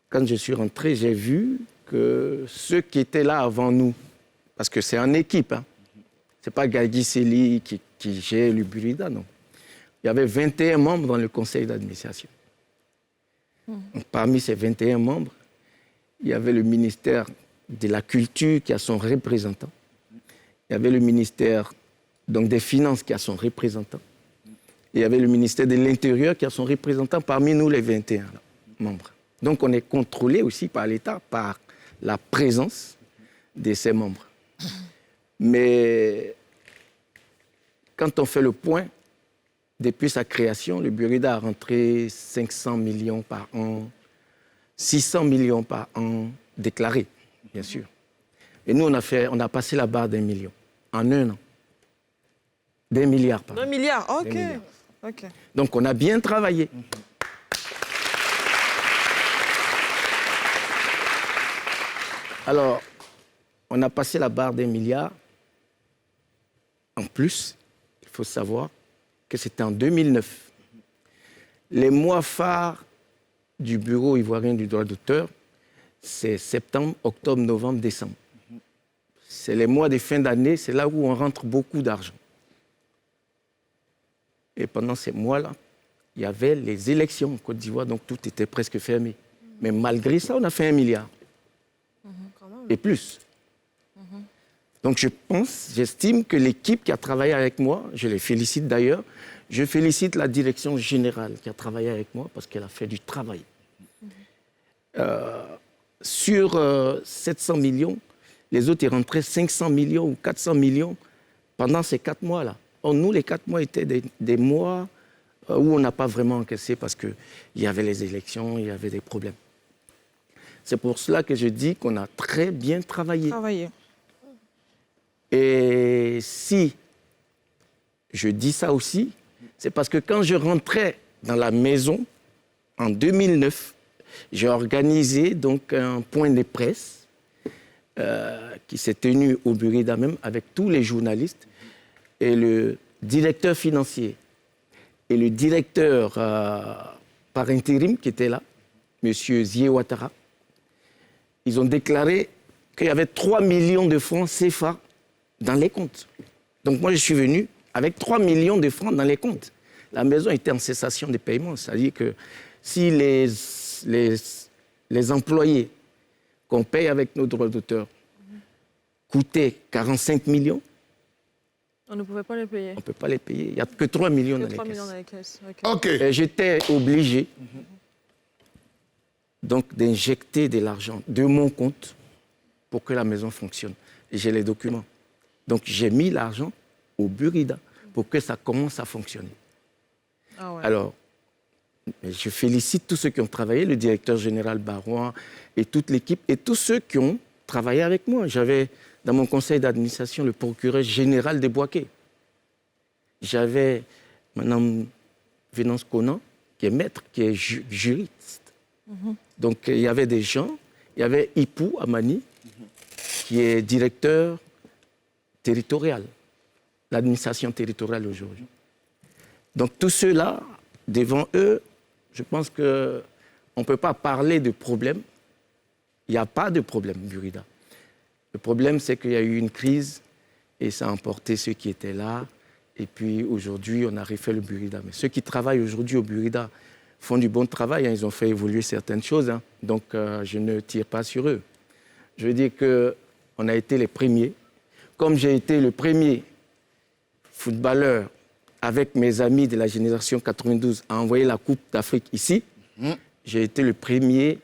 quand je suis rentré, j'ai vu que ceux qui étaient là avant nous, parce que c'est en équipe, hein, ce n'est pas Gagui Seli qui gère le Burida, non. Il y avait 21 membres dans le conseil d'administration. Parmi ces 21 membres, il y avait le ministère de la Culture qui a son représentant. Il y avait le ministère donc, des Finances qui a son représentant. Et il y avait le ministère de l'Intérieur qui a son représentant parmi nous, les 21 membres. Donc on est contrôlé aussi par l'État, par la présence de ces membres. Mais quand on fait le point, depuis sa création, le Burida a rentré 500 millions par an, 600 millions par an déclarés, bien sûr. Et nous, on a passé la barre d'1 million en 1 an. d'1 milliard, pardon. 1 milliard, ok. 1 milliard. Ok. Donc on a bien travaillé. Alors, on a passé la barre d'1 milliard. En plus, il faut savoir que c'était en 2009. Les mois phares du Bureau ivoirien du droit d'auteur, c'est septembre, octobre, novembre, décembre. C'est les mois de fin d'année, c'est là où on rentre beaucoup d'argent. Et pendant ces mois-là, il y avait les élections en Côte d'Ivoire, donc tout était presque fermé. Mais malgré ça, on a fait 1 milliard. Et plus. Donc j'estime que l'équipe qui a travaillé avec moi, je les félicite d'ailleurs, je félicite la direction générale qui a travaillé avec moi parce qu'elle a fait du travail. Sur 700 millions, les autres, ils rentraient 500 millions ou 400 millions pendant ces 4 mois-là. Or, nous, les 4 mois étaient des mois où on n'a pas vraiment encaissé parce qu'il y avait les élections, il y avait des problèmes. C'est pour cela que je dis qu'on a très bien travaillé. Et si je dis ça aussi, c'est parce que quand je rentrais dans la maison, en 2009, j'ai organisé donc un point de presse qui s'est tenu au Burida même avec tous les journalistes et le directeur financier et le directeur par intérim qui était là, M. Zie Ouattara. Ils ont déclaré qu'il y avait 3 millions de francs CFA dans les comptes. Donc moi, je suis venu avec 3 millions de francs dans les comptes. La maison était en cessation de paiement. C'est-à-dire que si les employés qu'on paye avec nos droits d'auteur coûtaient 45 millions, on ne pouvait pas les payer. On ne peut pas les payer. Il n'y a que 3 millions, dans, 3 les millions caisses. dans les caisses. Okay. Et j'étais obligé donc d'injecter de l'argent de mon compte pour que la maison fonctionne. Et j'ai les documents. Donc j'ai mis l'argent au Burida pour que ça commence à fonctionner. Ah ouais. Alors, je félicite tous ceux qui ont travaillé, le directeur général Barouin et toute l'équipe, et tous ceux qui ont travaillé avec moi. J'avais dans mon conseil d'administration le procureur général des Boaké. J'avais Mme Vénance Conan, qui est maître, qui est juriste. Donc il y avait des gens, il y avait Ipou Amani, qui est directeur territorial, l'administration territoriale aujourd'hui. Donc tous ceux-là, devant eux, je pense qu'on ne peut pas parler de problème. Il n'y a pas de problème, Burida. Le problème, c'est qu'il y a eu une crise et ça a emporté ceux qui étaient là. Et puis aujourd'hui, on a refait le Burida. Mais ceux qui travaillent aujourd'hui au Burida font du bon travail. Hein. Ils ont fait évoluer certaines choses. Hein. Donc je ne tire pas sur eux. Je veux dire qu'on a été les premiers. Comme j'ai été le premier footballeur avec mes amis de la génération 92 à envoyer la Coupe d'Afrique ici, j'ai été le premier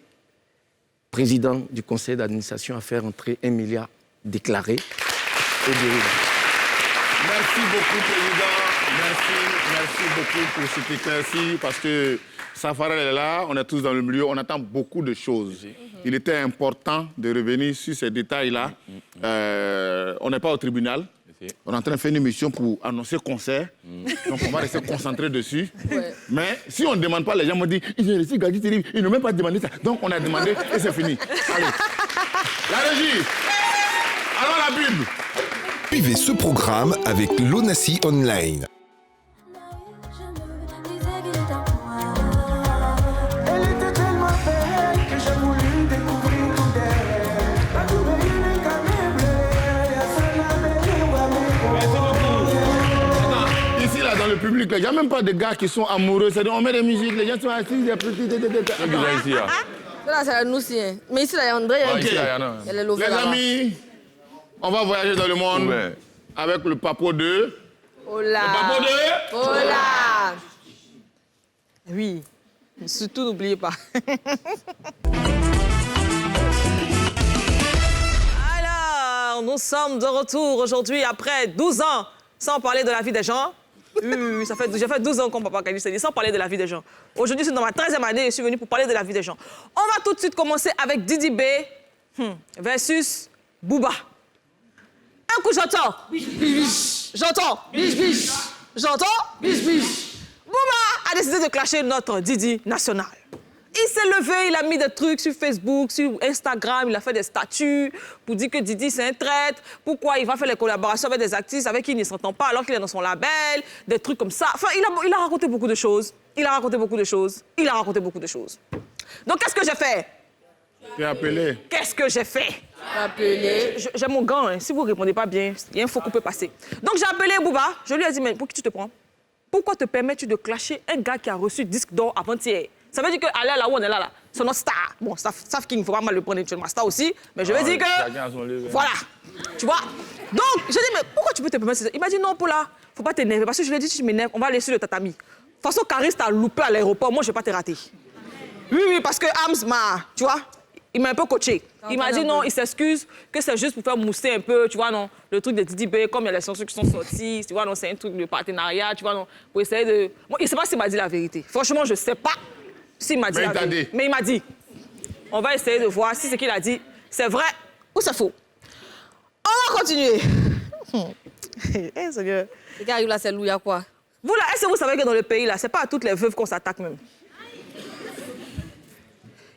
président du conseil d'administration à faire entrer 1 milliard déclaré au Burida. Merci beaucoup, Président. Merci beaucoup pour cet éclairci, parce que Safarel est là, on est tous dans le milieu, on attend beaucoup de choses. Il était important de revenir sur ces détails-là. On n'est pas au tribunal. On est en train de faire une émission pour annoncer concert. Donc on va rester concentré dessus. Ouais. Mais si on ne demande pas, les gens me disent ils ont reçu Gadji Terrible, ils n'ont même pas demandé ça. Donc on a demandé et c'est fini. Allez. La régie. Alors la Bible. Suivez ce programme avec l'ONACI Online. Dans le public, il n'y a même pas de gars qui sont amoureux. C'est-à-dire, on met des musiques, les gens sont assis, des petits... Là, c'est nous aussi. Hein. Mais ici, là, il y a André. Okay. Les amis, on va voyager dans le monde avec le papo de... Hola. Le papo de... Hola. Oui. Surtout, n'oubliez pas. Alors, nous sommes de retour aujourd'hui après 12 ans sans parler de la vie des gens. J'ai fait 12 ans qu'on ne peut pas gagner, sans parler de la vie des gens. Aujourd'hui, c'est dans ma 13e année et je suis venue pour parler de la vie des gens. On va tout de suite commencer avec Didi B versus Booba. Un coup, j'entends. J'entends. J'entends. Booba a décidé de clasher notre Didi national. Il s'est levé, il a mis des trucs sur Facebook, sur Instagram, il a fait des statuts pour dire que Didi, c'est un traître. Pourquoi il va faire les collaborations avec des artistes avec qui il ne s'entend pas alors qu'il est dans son label, des trucs comme ça. Enfin, il a raconté beaucoup de choses. Il a raconté beaucoup de choses. Donc, qu'est-ce que j'ai fait? Tu es appelé. Qu'est-ce que j'ai fait? Appelé. J'ai mon gant, hein. Si vous ne répondez pas bien, il y a un faux qu'on peut passer. Donc, j'ai appelé Bouba. Je lui ai dit, mais pour qui tu te prends? Pourquoi te permets-tu de clasher un gars qui a reçu disque d'or avant-hier? Ça veut dire qu'aller là où on est là, c'est notre star. Bon, Saf King, il ne faut pas mal le prendre actuellement star aussi, mais je veux dire que... Voilà, tu vois. Donc, j'ai dit, mais pourquoi tu peux te permettre ça? Il m'a dit, non, Paula, il ne faut pas t'énerver, parce que je lui ai dit, si tu m'énerves, on va aller sur le tatami. De toute façon, Caris t'a loupé à l'aéroport, moi, je ne vais pas te rater. Oui, parce que Hams m'a, tu vois, il m'a un peu coaché. Il m'a dit non, il s'excuse, que c'est juste pour faire mousser un peu, tu vois, non, le truc de Didi B, comme il y a les chansons qui sont sorties, tu vois, non, c'est un truc de partenariat, tu vois, non, pour essayer de... Bon, il ne sait pas s'il m'a dit la vérité. Franchement, je ne sais pas s'il m'a dit la vérité. Mais il m'a dit. On va essayer de voir si ce qu'il a dit, c'est vrai ou c'est faux. On va continuer. Eh, Seigneur. Ce qui arrive là, c'est loup, il y a quoi? Vous, là, est-ce que vous savez que dans le pays, là, c'est pas à toutes les veuves qu'on s'attaque même?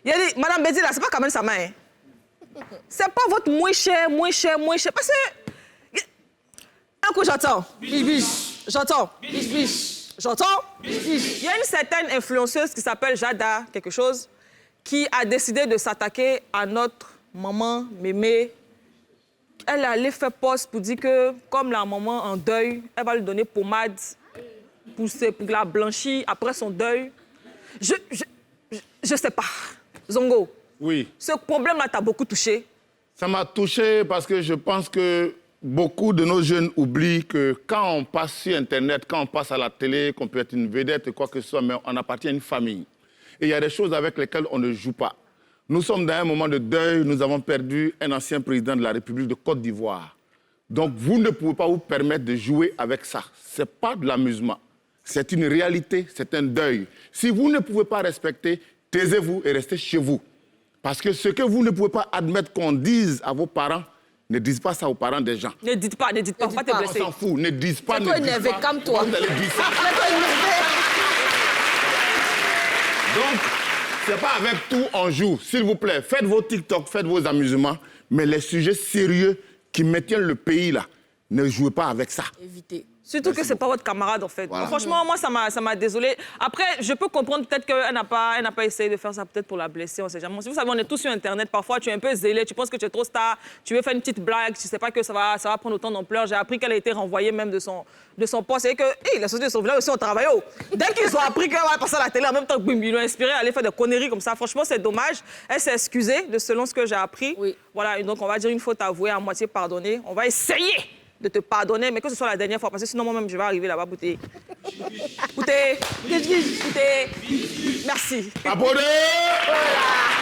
Il a dit, Madame Bédi, là, c'est pas Kamel Sama, hein. C'est pas votre moins cher. Parce que... Un coup, j'entends. Biche. J'entends. Biche. J'entends. Biche. Il y a une certaine influenceuse qui s'appelle Jada, quelque chose, qui a décidé de s'attaquer à notre maman, Mémé. Elle est allée faire poste pour dire que, comme la maman en deuil, elle va lui donner pommade pour la blanchir après son deuil. Je sais pas. Zongo. Oui. Ce problème-là t'a beaucoup touché. Ça m'a touché parce que je pense que beaucoup de nos jeunes oublient que quand on passe sur Internet, quand on passe à la télé, qu'on peut être une vedette, quoi que ce soit, mais on appartient à une famille. Et il y a des choses avec lesquelles on ne joue pas. Nous sommes dans un moment de deuil, nous avons perdu un ancien président de la République de Côte d'Ivoire. Donc vous ne pouvez pas vous permettre de jouer avec ça. Ce n'est pas de l'amusement. C'est une réalité, c'est un deuil. Si vous ne pouvez pas respecter, taisez-vous et restez chez vous. Parce que ce que vous ne pouvez pas admettre qu'on dise à vos parents, ne dites pas ça aux parents des gens. Ne dites pas, pas te blesser. On s'en fout, ne dites pas, ne dites pas. Énervé, calme-toi. Donc, c'est pas avec tout on joue. S'il vous plaît, faites vos TikTok, faites vos amusements, mais les sujets sérieux qui maintiennent le pays là, ne jouez pas avec ça. Évitez. Surtout que ce n'est pas votre camarade, en fait. Voilà. Franchement, moi, ça m'a désolé. Après, je peux comprendre peut-être qu'elle n'a pas essayé de faire ça peut-être pour la blesser, on ne sait jamais. Vous savez, on est tous sur Internet. Parfois, tu es un peu zélé, tu penses que tu es trop star, tu veux faire une petite blague, tu ne sais pas que ça va prendre autant d'ampleur. J'ai appris qu'elle a été renvoyée même de son poste. Et que, les sociétés de sauvetage aussi ont travaillé. Dès qu'ils ont appris qu'elle va passer à la télé, en même temps, ils l'ont inspiré à aller faire des conneries comme ça. Franchement, c'est dommage. Elle s'est excusée, selon ce que j'ai appris. Oui. Voilà, et donc on va dire une faute avouée, à moitié pardonnée. On va essayer de te pardonner, mais que ce soit la dernière fois, parce que sinon moi-même je vais arriver là-bas pour te... Merci. Applaudez.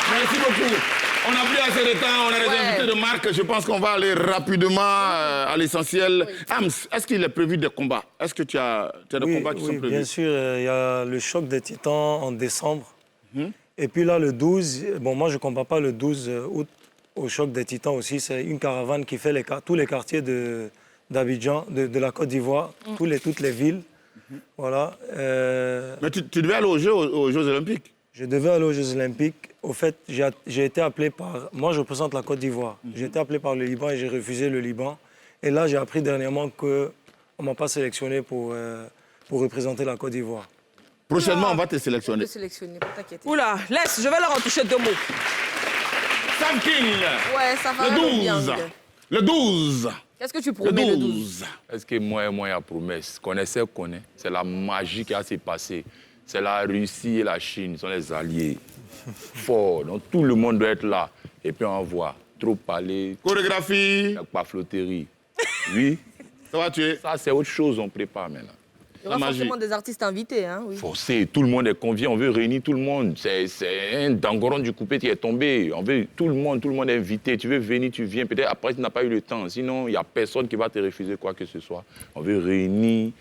Merci beaucoup. On n'a plus assez de temps, on a des invités de marque. Je pense qu'on va aller rapidement à l'essentiel. Oui. Hams, est-ce qu'il est prévu des combats? Est-ce que tu as des combats qui sont prévus? Bien sûr, il y a le choc des Titans en décembre. Et puis là, le 12, bon, moi je ne combats pas le 12 août au choc des Titans aussi. C'est une caravane qui fait tous les quartiers d'Abidjan, de la Côte d'Ivoire, toutes les villes. Voilà. Mais tu devais aller aux Jeux Olympiques? Je devais aller aux Jeux Olympiques. Au fait, j'ai été appelé par... Moi, je représente la Côte d'Ivoire. J'ai été appelé par le Liban et j'ai refusé le Liban. Et là, j'ai appris dernièrement qu'on ne m'a pas sélectionné pour représenter la Côte d'Ivoire. Prochainement, on va te sélectionner. On va te sélectionner, pas t'inquiéter. Oula, laisse, je vais leur en toucher 2 mots. Sam King. Ouais, ça va bien. Le 12. Qu'est-ce que tu promets le 12? Est-ce que moi, il y a promesse? Connaissez, connaît. C'est la magie qui a s'est passée. C'est la Russie et la Chine, ils sont les alliés forts. Donc tout le monde doit être là. Et puis on voit trop parler. Chorégraphie. Pas flotterie. Oui. Ça va tuer. Ça, c'est autre chose, on prépare maintenant. Il y aura forcément des artistes invités, hein? Oui. Forcé, tout le monde est convié, on veut réunir tout le monde. C'est un dangoron du coupé qui est tombé. On veut tout le monde est invité. Tu veux venir, tu viens. Peut-être après, tu n'as pas eu le temps. Sinon, il n'y a personne qui va te refuser quoi que ce soit. On veut réunir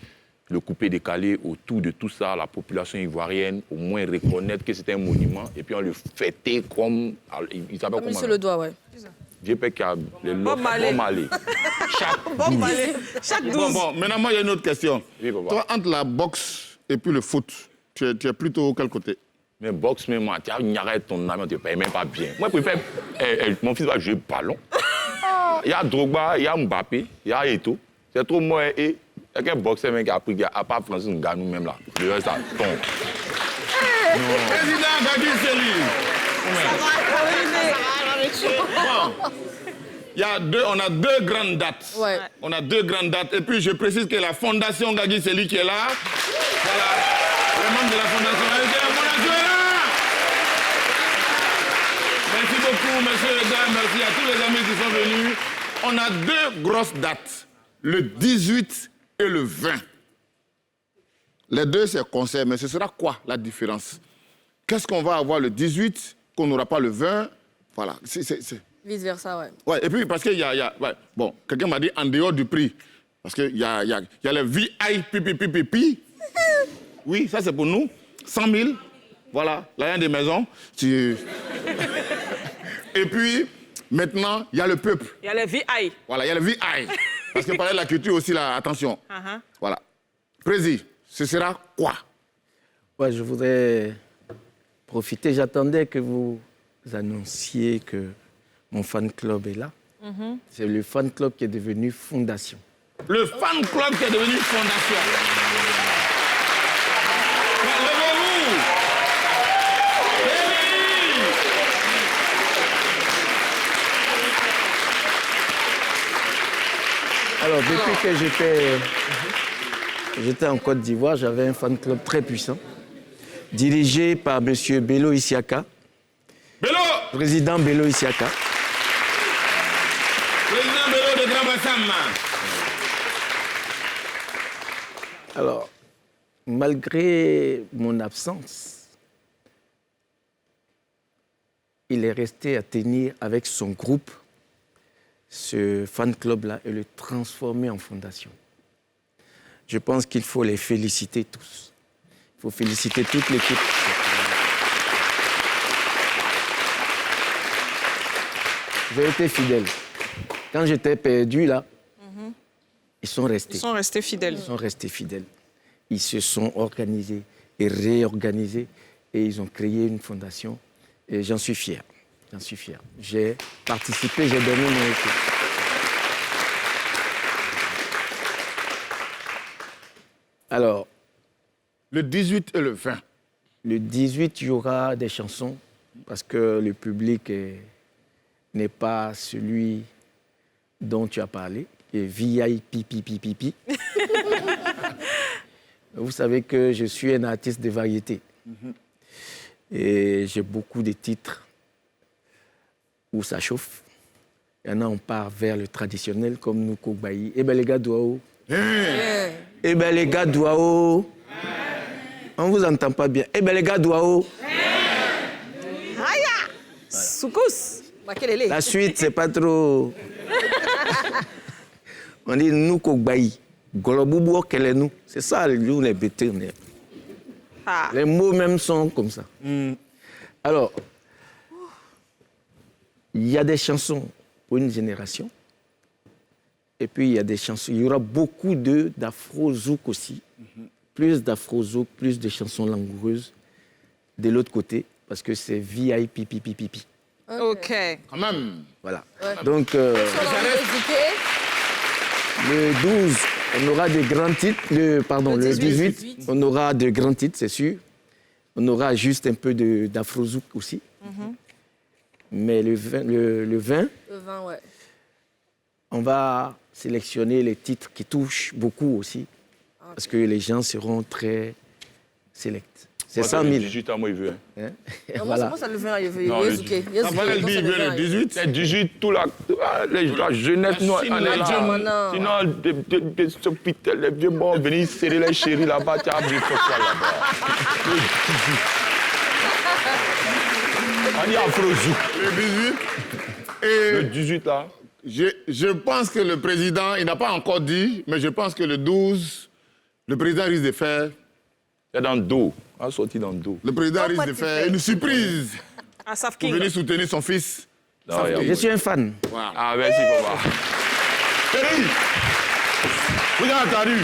le coupé décalé autour de tout ça, la population ivoirienne, au moins reconnaître que c'est un monument. Et puis on le fêtait comme... Il s'appelle comment? Monsieur le doigt, ouais. JPK, les Bob Marley. Chaque 12. Bon, maintenant, moi, il y a une autre question. Oui, toi, entre la boxe et puis le foot, tu es plutôt quel côté? Mais boxe, même moi, tu as ton ami, on ne te paye même pas bien. Moi, je préfère. Mon fils va jouer ballon. Il y a Drogba, il y a Mbappé, il y a Eto'o. C'est trop moi et. Il y a qu'un boxeur qui a appris, à part Francis Ngannou même là. Le reste, ça tombe. Président Gadi Sely. On a deux grandes dates. Ouais. On a deux grandes dates. Et puis je précise que la fondation Gadi Sely qui est là, voilà, les membres de la fondation, la fondation est là. Merci beaucoup, messieurs et dames, merci à tous les amis qui sont venus. On a deux grosses dates, le 18 et le 20. Les deux, c'est concert, mais ce sera quoi la différence? Qu'est-ce qu'on va avoir le 18 qu'on n'aura pas le 20? Voilà, Vice-versa, ouais. Ouais, et puis parce qu'il y a ouais, bon, quelqu'un m'a dit en dehors du prix, parce qu'il y a les VIP. Oui, ça c'est pour nous, 100 000, voilà, l'argent des maisons. Et puis, maintenant, il y a le peuple. Il y a les VI. Voilà, il y a le VI. Parce que parler de la culture aussi, là, attention. Voilà. Président, ce sera quoi? Ouais, je voudrais profiter. J'attendais que vous annonciez que mon fan club est là. C'est le fan club qui est devenu fondation. Le fan club qui est devenu fondation. Levez-vous! Alors, depuis que j'étais en Côte d'Ivoire, j'avais un fan club très puissant, dirigé par M. Bello Isiaka. Bello! Président Bello Isiaka. Président Bello de Grand Bassam. Alors, malgré mon absence, il est resté à tenir avec son groupe ce fan club-là et le transformer en fondation. Je pense qu'il faut les féliciter tous. Il faut féliciter toute l'équipe. J'ai été fidèle. Quand j'étais perdu, là, ils sont restés. Ils sont restés fidèles. Ils sont restés fidèles. Ils se sont organisés et réorganisés et ils ont créé une fondation. Et j'en suis fier. J'en suis fier. J'ai participé, j'ai donné mon équipe. Alors, le 18 et le 20. Le 18, il y aura des chansons parce que le public n'est pas celui dont tu as parlé. Et VIP. Vous savez que je suis un artiste de variété. Et j'ai beaucoup de titres où ça chauffe. Il y en a, on part vers le traditionnel, comme nous, Kogbaï. Eh bien, les gars d'Ouao. Eh bien, les gars d'Ouao. On ne vous entend pas bien. Eh bien, les gars d'Ouao. Aïe! Soukous. La suite, c'est pas trop... On dit nous Kogbaï. Goloboubou, quel est nous? C'est ça, nous, les vétérinaires. Les mots même sont comme ça. Alors, il y a des chansons pour une génération. Et puis, il y a des chansons. Il y aura beaucoup d'afro-zouk aussi. Plus d'afro-zouk, plus de chansons langoureuses de l'autre côté, parce que c'est VIP. OK. Quand même. Voilà. Ouais. Donc, le 12, on aura des grands titres. Le 18, on aura de grands titres, c'est sûr. On aura juste un peu d'afro-zouk aussi. Mais le 20, ouais. On va sélectionner les titres qui touchent beaucoup aussi. Parce que les gens seront très sélects. C'est 100 000. Le 18 ans, moi, il veut. Hein? Non, voilà. moi, ça le 20, il veut. Non, le 18. Ça va le dire, le 18. C'est 18, tout la jeunesse, nous, on est là. Sinon, des hôpitaux, les vieux morts, venir serrer les chéris là-bas, tu as abri quoi là-bas. On dit afro-zouk. Le 18. Et le 18, là. Je pense que le président, il n'a pas encore dit, mais je pense que le 12, le président risque de faire... C'est dans le dos. On a sorti dans le dos. Le président risque de faire une surprise. Pour venir soutenir son fils. Je suis un fan. Voilà. Ah, merci, papa. Chérie, vous avez entendu?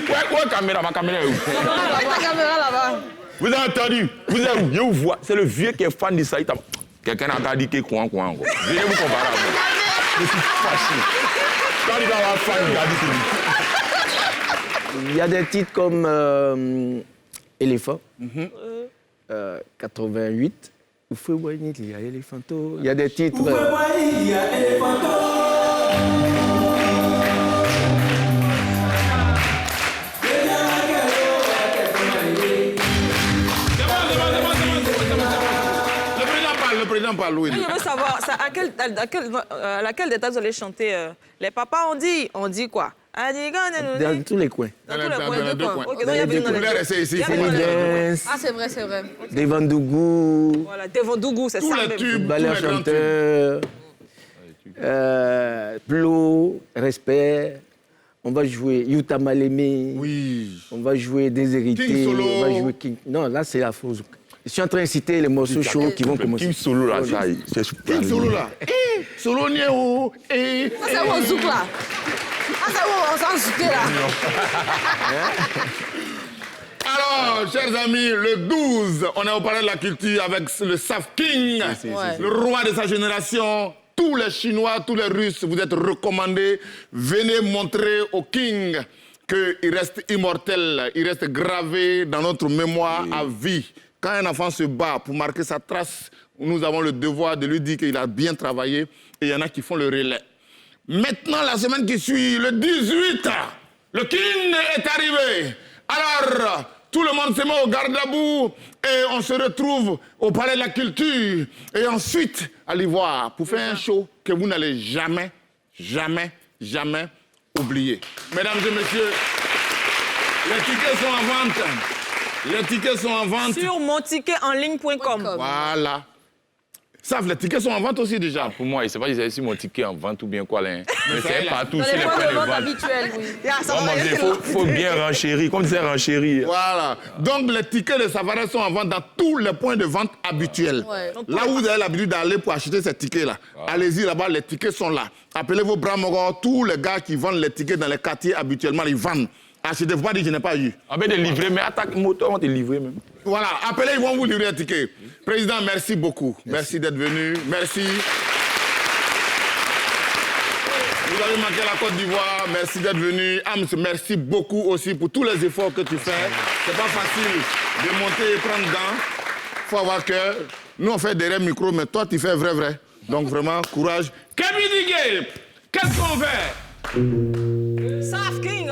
Ouais, caméra, ma caméra est où? Ta caméra là-bas. Vous avez entendu? Vous avez où? Je vous vois. C'est le vieux qui est fan de ça. Quelqu'un a dit qu'il est coin. Venez vous comparer. Je suis fâché. Quand il va avoir fan, il a dit Il y a des titres comme Éléphant, 88. Il y a Éléphanto. Il y a des titres. Il y a Éléphanto. Le président parle, oui. Je veux savoir, à laquelle des dates vous allez chanter les papas ont dit quoi? Dans tous les coins. Dans tous les coins. Ok, donc il y Vous avait pouvez rester ici. Ah, c'est vrai, c'est vrai. Devant Dougou. Voilà, Devant Dougou, c'est ça. Tous les tubes, tous Ballet les grands tubes. chanteur. Plo, Respect. On va jouer Yuta Malémé. Oui. On va jouer Déshérité. King Solo. On va jouer King. Non, là, c'est la fausse. Je suis en train de citer les morceaux chauds qui vont commencer. King Solo, là, ça, c'est King Solo, là. Solo Nieo. Ça, c'est où on zouk, là. Ah, ça, on s'en zouké, là. Alors, chers amis, le 12, on a parlé de la culture avec le Saf King, le roi de sa génération. Tous les Chinois, tous les Russes, vous êtes recommandés. Venez montrer au King qu'il reste immortel, il reste gravé dans notre mémoire à vie. Quand un enfant se bat pour marquer sa trace, nous avons le devoir de lui dire qu'il a bien travaillé et il y en a qui font le relais. Maintenant, la semaine qui suit, le 18, le King est arrivé. Alors, tout le monde se met au garde à bout et on se retrouve au Palais de la Culture et ensuite à l'Ivoire pour faire un show que vous n'allez jamais, jamais, jamais oublier. Mesdames et messieurs, les tickets sont en vente. Les tickets sont en vente. Sur monticketenligne.com. Voilà. Ça, les tickets sont en vente aussi déjà. Pour moi, je ne sais pas si c'est mon ticket en vente ou bien quoi. Là, hein. Mais ça, c'est là. partout Dans sur les les points points de de vente vente. habituels, oui. Il faut bien renchérir, comme c'est renchérir. Voilà. Donc, les tickets de Savarin sont en vente dans tous les points de vente habituels. Ouais. Là où vous avez l'habitude d'aller pour acheter ces tickets-là, allez-y là-bas, les tickets sont là. Appelez vos bras morts, tous les gars qui vendent les tickets dans les quartiers habituellement, ils vendent. Achetez-vous pas dire que je n'ai pas eu. Ah ben de livrer, mais attaque moto, on va te livrer même. Voilà, appelez, ils vont vous livrer un ticket. Président, merci beaucoup. Merci d'être venu. Merci. Vous avez manqué la Côte d'Ivoire. Merci d'être venu. Ams, merci beaucoup aussi pour tous les efforts que tu fais. C'est pas facile de monter et prendre gants. Il faut avoir cœur. Nous, on fait derrière micro, mais toi, tu fais vrai. Donc, vraiment, courage. Kevin Digate, qu'est-ce qu'on fait? Saf King.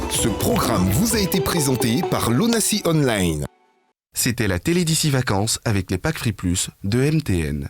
Ce programme vous a été présenté par l'ONACI Online. C'était la télé d'ici vacances avec les packs Free Plus de MTN.